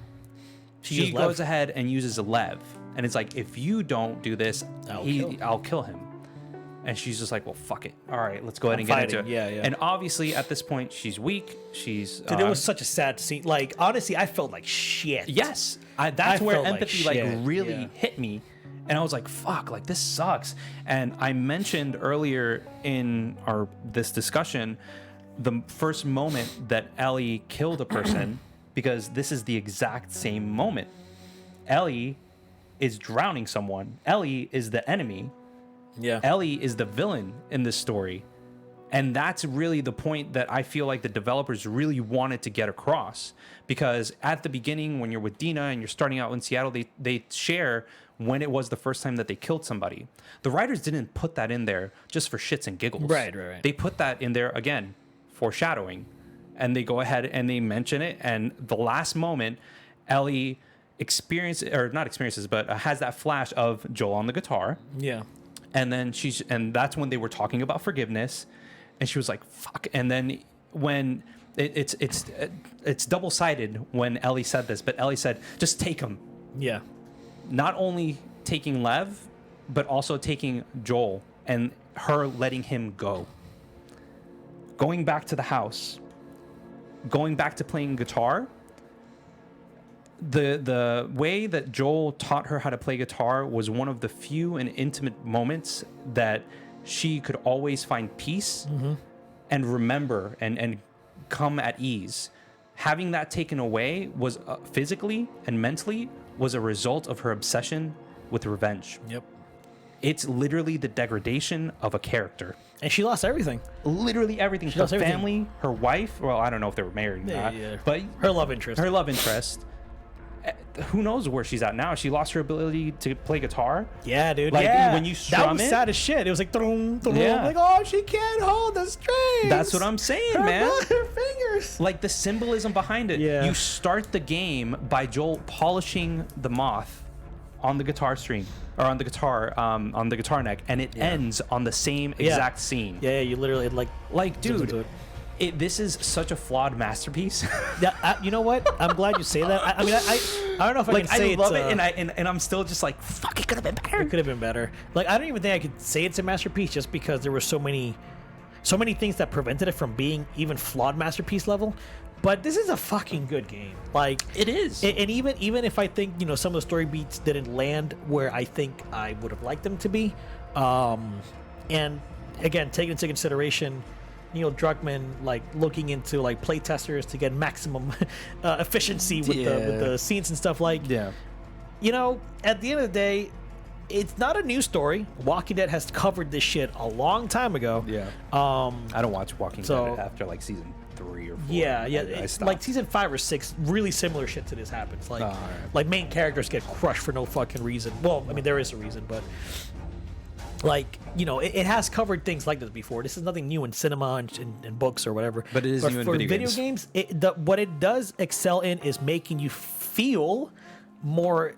she used goes Lev. ahead and uses a Lev, and it's like, if you don't do this, I'll kill him. And she's just like, well, fuck it. All right, let's go ahead and get into it. Yeah, yeah. And obviously, at this point, she's weak. She's Dude, it was such a sad scene. Like, honestly, I felt like shit. yes, that's where felt like empathy shit, really yeah. hit me, and I was like, fuck, like this sucks. And I mentioned earlier in this discussion the first moment that Ellie killed a person, because this is the exact same moment. Ellie is drowning someone. Ellie is the enemy. Yeah. Ellie is the villain in this story. And that's really the point that I feel like the developers really wanted to get across. Because at the beginning, when you're with Dina and you're starting out in Seattle, they share when it was the first time that they killed somebody. The writers didn't put that in there just for shits and giggles. Right. They put that in there, again, foreshadowing. And they go ahead and they mention it. And the last moment, Ellie has that flash of Joel on the guitar. Yeah. And then that's when they were talking about forgiveness, and she was like, fuck. And then when it's double-sided when Ellie said this, but Ellie said, just take him. Yeah. Not only taking Lev, but also taking Joel and her letting him go. Going back to the house, going back to playing guitar. The way that Joel taught her how to play guitar was one of the few and intimate moments that she could always find peace and remember and come at ease. Having that taken away was physically and mentally was a result of her obsession with revenge. Yep. It's literally the degradation of a character. And she lost everything. Literally everything. Her lost everything. family, her wife. Well, I don't know if they were married or not. Yeah. But Her love interest. her love interest. Who knows where she's at now? She lost her ability to play guitar. Yeah, dude. Like, yeah. when you that strum was it- sad as shit. It was like, Yeah. like, oh, she can't hold the strings. That's what I'm saying, her, man. Her fingers. Like the symbolism behind it. Yeah. You start the game by Joel polishing the moth on the guitar string, or on the guitar neck, and it ends on the same exact scene. Yeah, you literally like Like, zooms into dude, it. this is such a flawed masterpiece. Yeah, you know what? I'm glad you say that. I mean, I don't know if I Like, can say I love it's, it, and I'm still just like, fuck, it could have been better. it could have been better. Like, I don't even think I could say it's a masterpiece just because there were so many things that prevented it from being even flawed masterpiece level. But this is a fucking good game. Like, It is. and even if I think some of the story beats didn't land where I think I would have liked them to be, and again, taking into consideration Neil Druckmann like looking into like play testers to get maximum efficiency with the scenes and stuff, like Yeah. at the end of the day, it's not a new story. Walking Dead has covered this shit a long time ago. Yeah. I don't watch Walking So- Dead after like season 3 or 4. Yeah, I it's stopped. like season 5 or 6, really similar shit to this happens. Like, alright. like main characters get crushed for no fucking reason. Well, I mean there is a reason, but like it has covered things like this before. This is nothing new in cinema and books or whatever. But it is new in for video games. What it does excel in is making you feel more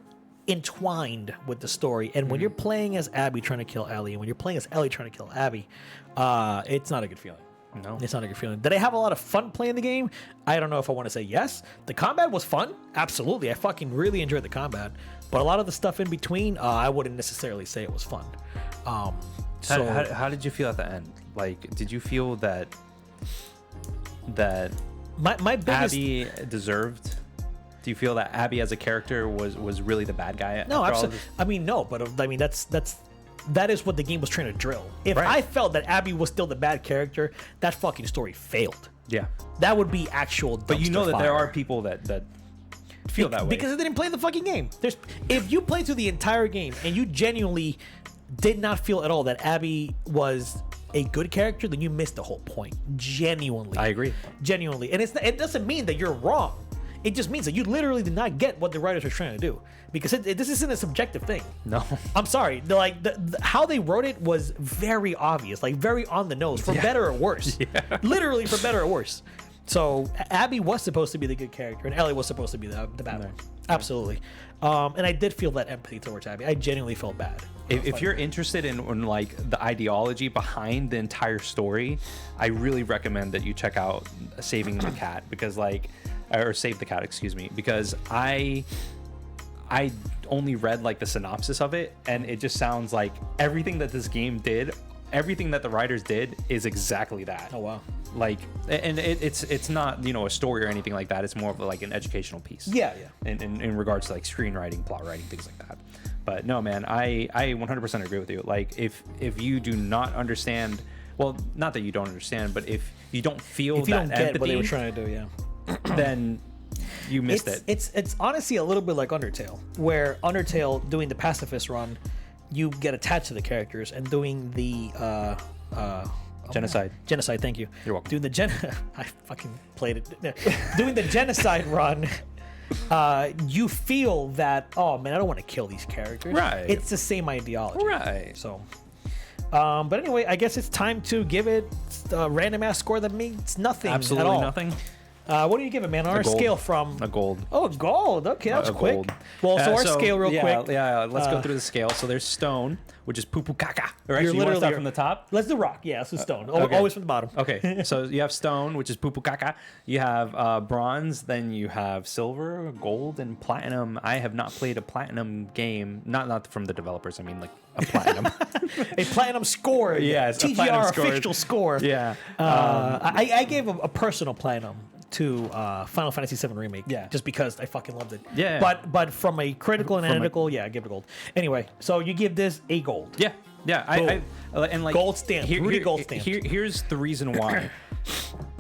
entwined with the story. And when you're playing as Abby trying to kill Ellie, and when you're playing as Ellie trying to kill Abby, it's not a good feeling. No. It's not a good feeling. Did I have a lot of fun playing the game? I don't know if I want to say yes. The combat was fun. Absolutely. I fucking really enjoyed the combat. But a lot of the stuff in between, I wouldn't necessarily say it was fun. So How did you feel at the end? Like, did you feel that my biggest... Abby deserved? Do you feel that Abby as a character was really the bad guy? No, after all absolutely. this? I mean, no, but I mean, that is what the game was trying to drill. If Right. I felt that Abby was still the bad character, that fucking story failed. Yeah. That would be actual. But you know dumpster that there fire. are people that feel that way. Because they didn't play the fucking game. If you played through the entire game and you genuinely did not feel at all that Abby was a good character, then you missed the whole point. Genuinely. I agree. Genuinely. And it doesn't mean that you're wrong. It just means that you literally did not get what the writers were trying to do. Because this isn't a subjective thing. No. I'm sorry. Like how they wrote it was very obvious, like very on the nose, for better or worse. Yeah. Literally for better or worse. So Abby was supposed to be the good character, and Ellie was supposed to be the bad one. Absolutely. And I did feel that empathy towards Abby. I genuinely felt bad. If you're interested in like the ideology behind the entire story, I really recommend that you check out Saving the Cat, because or Save the Cat, excuse me, because I only read like the synopsis of it, and it just sounds like everything that this game did, everything that the writers did is exactly that. Oh wow. Like, and it's not, you know, a story or anything like that. It's more of like an educational piece. Yeah. In regards to like screenwriting, plot writing, things like that. But no, man, I 100% agree with you. Like, if you do not understand, well, not that you don't understand, but if you don't feel If you that don't get empathy, what they were trying to do, yeah. then you missed it. It's honestly a little bit like Undertale, where Undertale, doing the pacifist run, you get attached to the characters, and doing the Genocide. Genocide, thank you. You're welcome. Doing the I fucking played it. Doing the genocide run, you feel that, oh man, I don't want to kill these characters. Right. It's the same ideology. Right. So, but anyway, I guess it's time to give it a random ass score that means nothing. Absolutely at all. nothing. What do you give it, man? On our gold. scale from A gold. Oh, gold. Okay, that's A quick. gold. Well, so our scale real quick. Yeah, let's go through the scale. So there's stone, which is poo poo caca. Or actually, you want to literally- start from the top? Let's do rock. Yeah, so stone. okay. Always from the bottom. Okay, so you have stone, which is poo poo caca. You have bronze, then you have silver, gold, and platinum. I have not played a platinum game, not from the developers. I mean, like a platinum. A platinum score. Yes, a platinum TGR scored. official score. Yeah. I gave a personal platinum to Final Fantasy VII Remake. Yeah. Just because I fucking loved it. Yeah. But from a critical and analytical, I give it a gold. Anyway, so you give this a gold. Yeah, yeah. And like Gold stamp. Rudy gold stamp. Here's the reason why.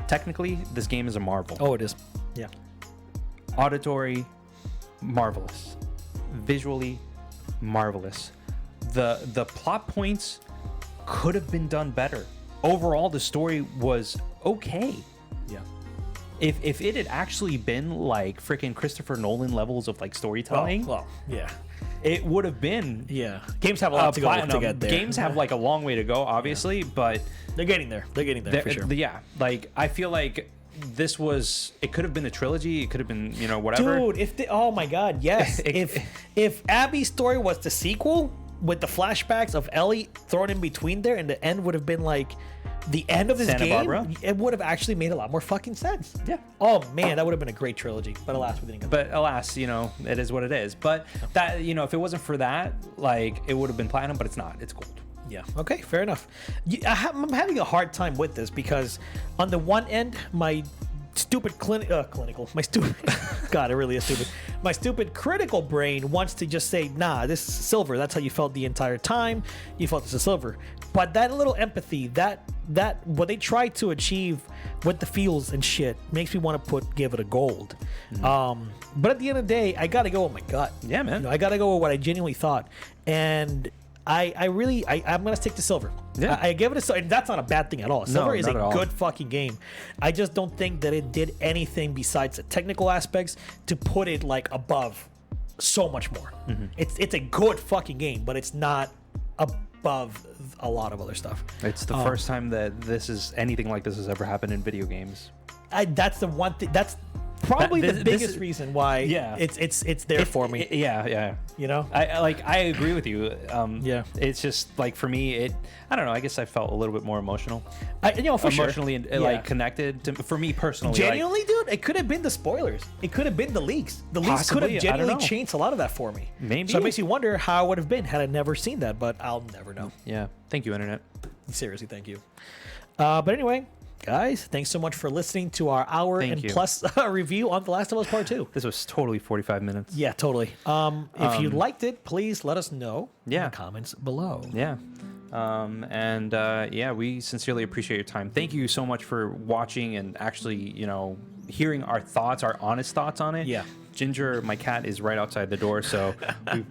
Technically, this game is a marvel. Oh, it is. Yeah. Auditory, marvelous. Visually, marvelous. The plot points could have been done better. Overall, the story was okay. Yeah. If it had actually been like freaking Christopher Nolan levels of like storytelling, Well, yeah. it would have been Yeah. Games have a lot to go platinum. to get there. Games have like a long way to go, obviously, but They're getting there. They're getting there for sure. yeah, like I feel like this was, it could have been a trilogy, it could have been, you know, whatever. Dude, oh my god, yes. if Abby's story was the sequel with the flashbacks of Ellie thrown in between there, and the end would have been like the end of this Santa game, Barbara? it would have actually made a lot more fucking sense. Yeah. Oh man, that would have been a great trilogy. But alas, we didn't get that. But alas, you know, it is what it is. But that, you know, if it wasn't for that, like it would have been platinum, but it's not. It's gold. Yeah. Okay. Fair enough. I'm having a hard time with this because, on the one end, my stupid clinical, my stupid, God, it really is stupid. My stupid critical brain wants to just say, nah, this is silver. That's how you felt the entire time. You felt this is silver. But that little empathy, that what they tried to achieve with the feels and shit makes me want to give it a gold. But at the end of the day, I gotta go with my gut. Yeah, man. You know, I gotta go with what I genuinely thought, and I'm gonna stick to silver. Yeah. I give it and that's not a bad thing at all. Silver is not a at all. good fucking game. I just don't think that it did anything besides the technical aspects to put it like above so much more. Mm-hmm. It's a good fucking game, but it's not above a lot of other stuff. It's the first time that anything like this has ever happened in video games. That's the one thing. That's probably the this biggest is- reason why. Yeah. it's there for me. Yeah. You know. I agree with you. Yeah. It's just like for me, I don't know. I guess I felt a little bit more emotional, For sure. emotionally like connected to, for me personally. Genuinely, dude, it could have been the spoilers. It could have been the leaks. The leaks could Possibly, have I don't genuinely know. changed a lot of that for me. Maybe. So it makes you wonder how it would have been had I never seen that, but I'll never know. Yeah. Thank you, internet. Seriously, thank you. But anyway, guys, thanks so much for listening to our hour Thank and you. plus review on The Last of Us Part 2. This was totally 45 minutes. Yeah, totally. If you liked it, please let us know in Yeah. the comments below. Yeah. Yeah, we sincerely appreciate your time. Thank you so much for watching and actually, hearing our thoughts, our honest thoughts on it. Yeah. Ginger, my cat, is right outside the door, so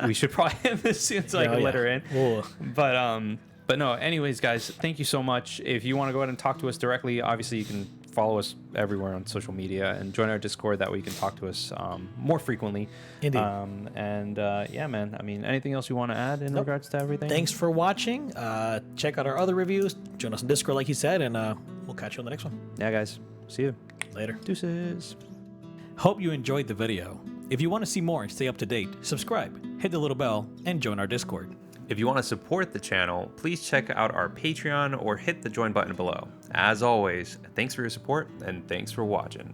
we should probably end this soon so I can let her in. Whoa. But no, anyways, guys, thank you so much. If you want to go ahead and talk to us directly, obviously you can follow us everywhere on social media and join our Discord. That way you can talk to us more frequently. Indeed. Yeah, man. I mean, anything else you want to add in regards to everything? Thanks for watching. Check out our other reviews. Join us on Discord, like he said, and we'll catch you on the next one. Yeah, guys. See you Later. Deuces. Hope you enjoyed the video. If you want to see more and stay up to date, subscribe, hit the little bell, and join our Discord. If you want to support the channel, please check out our Patreon or hit the join button below. As always, thanks for your support and thanks for watching.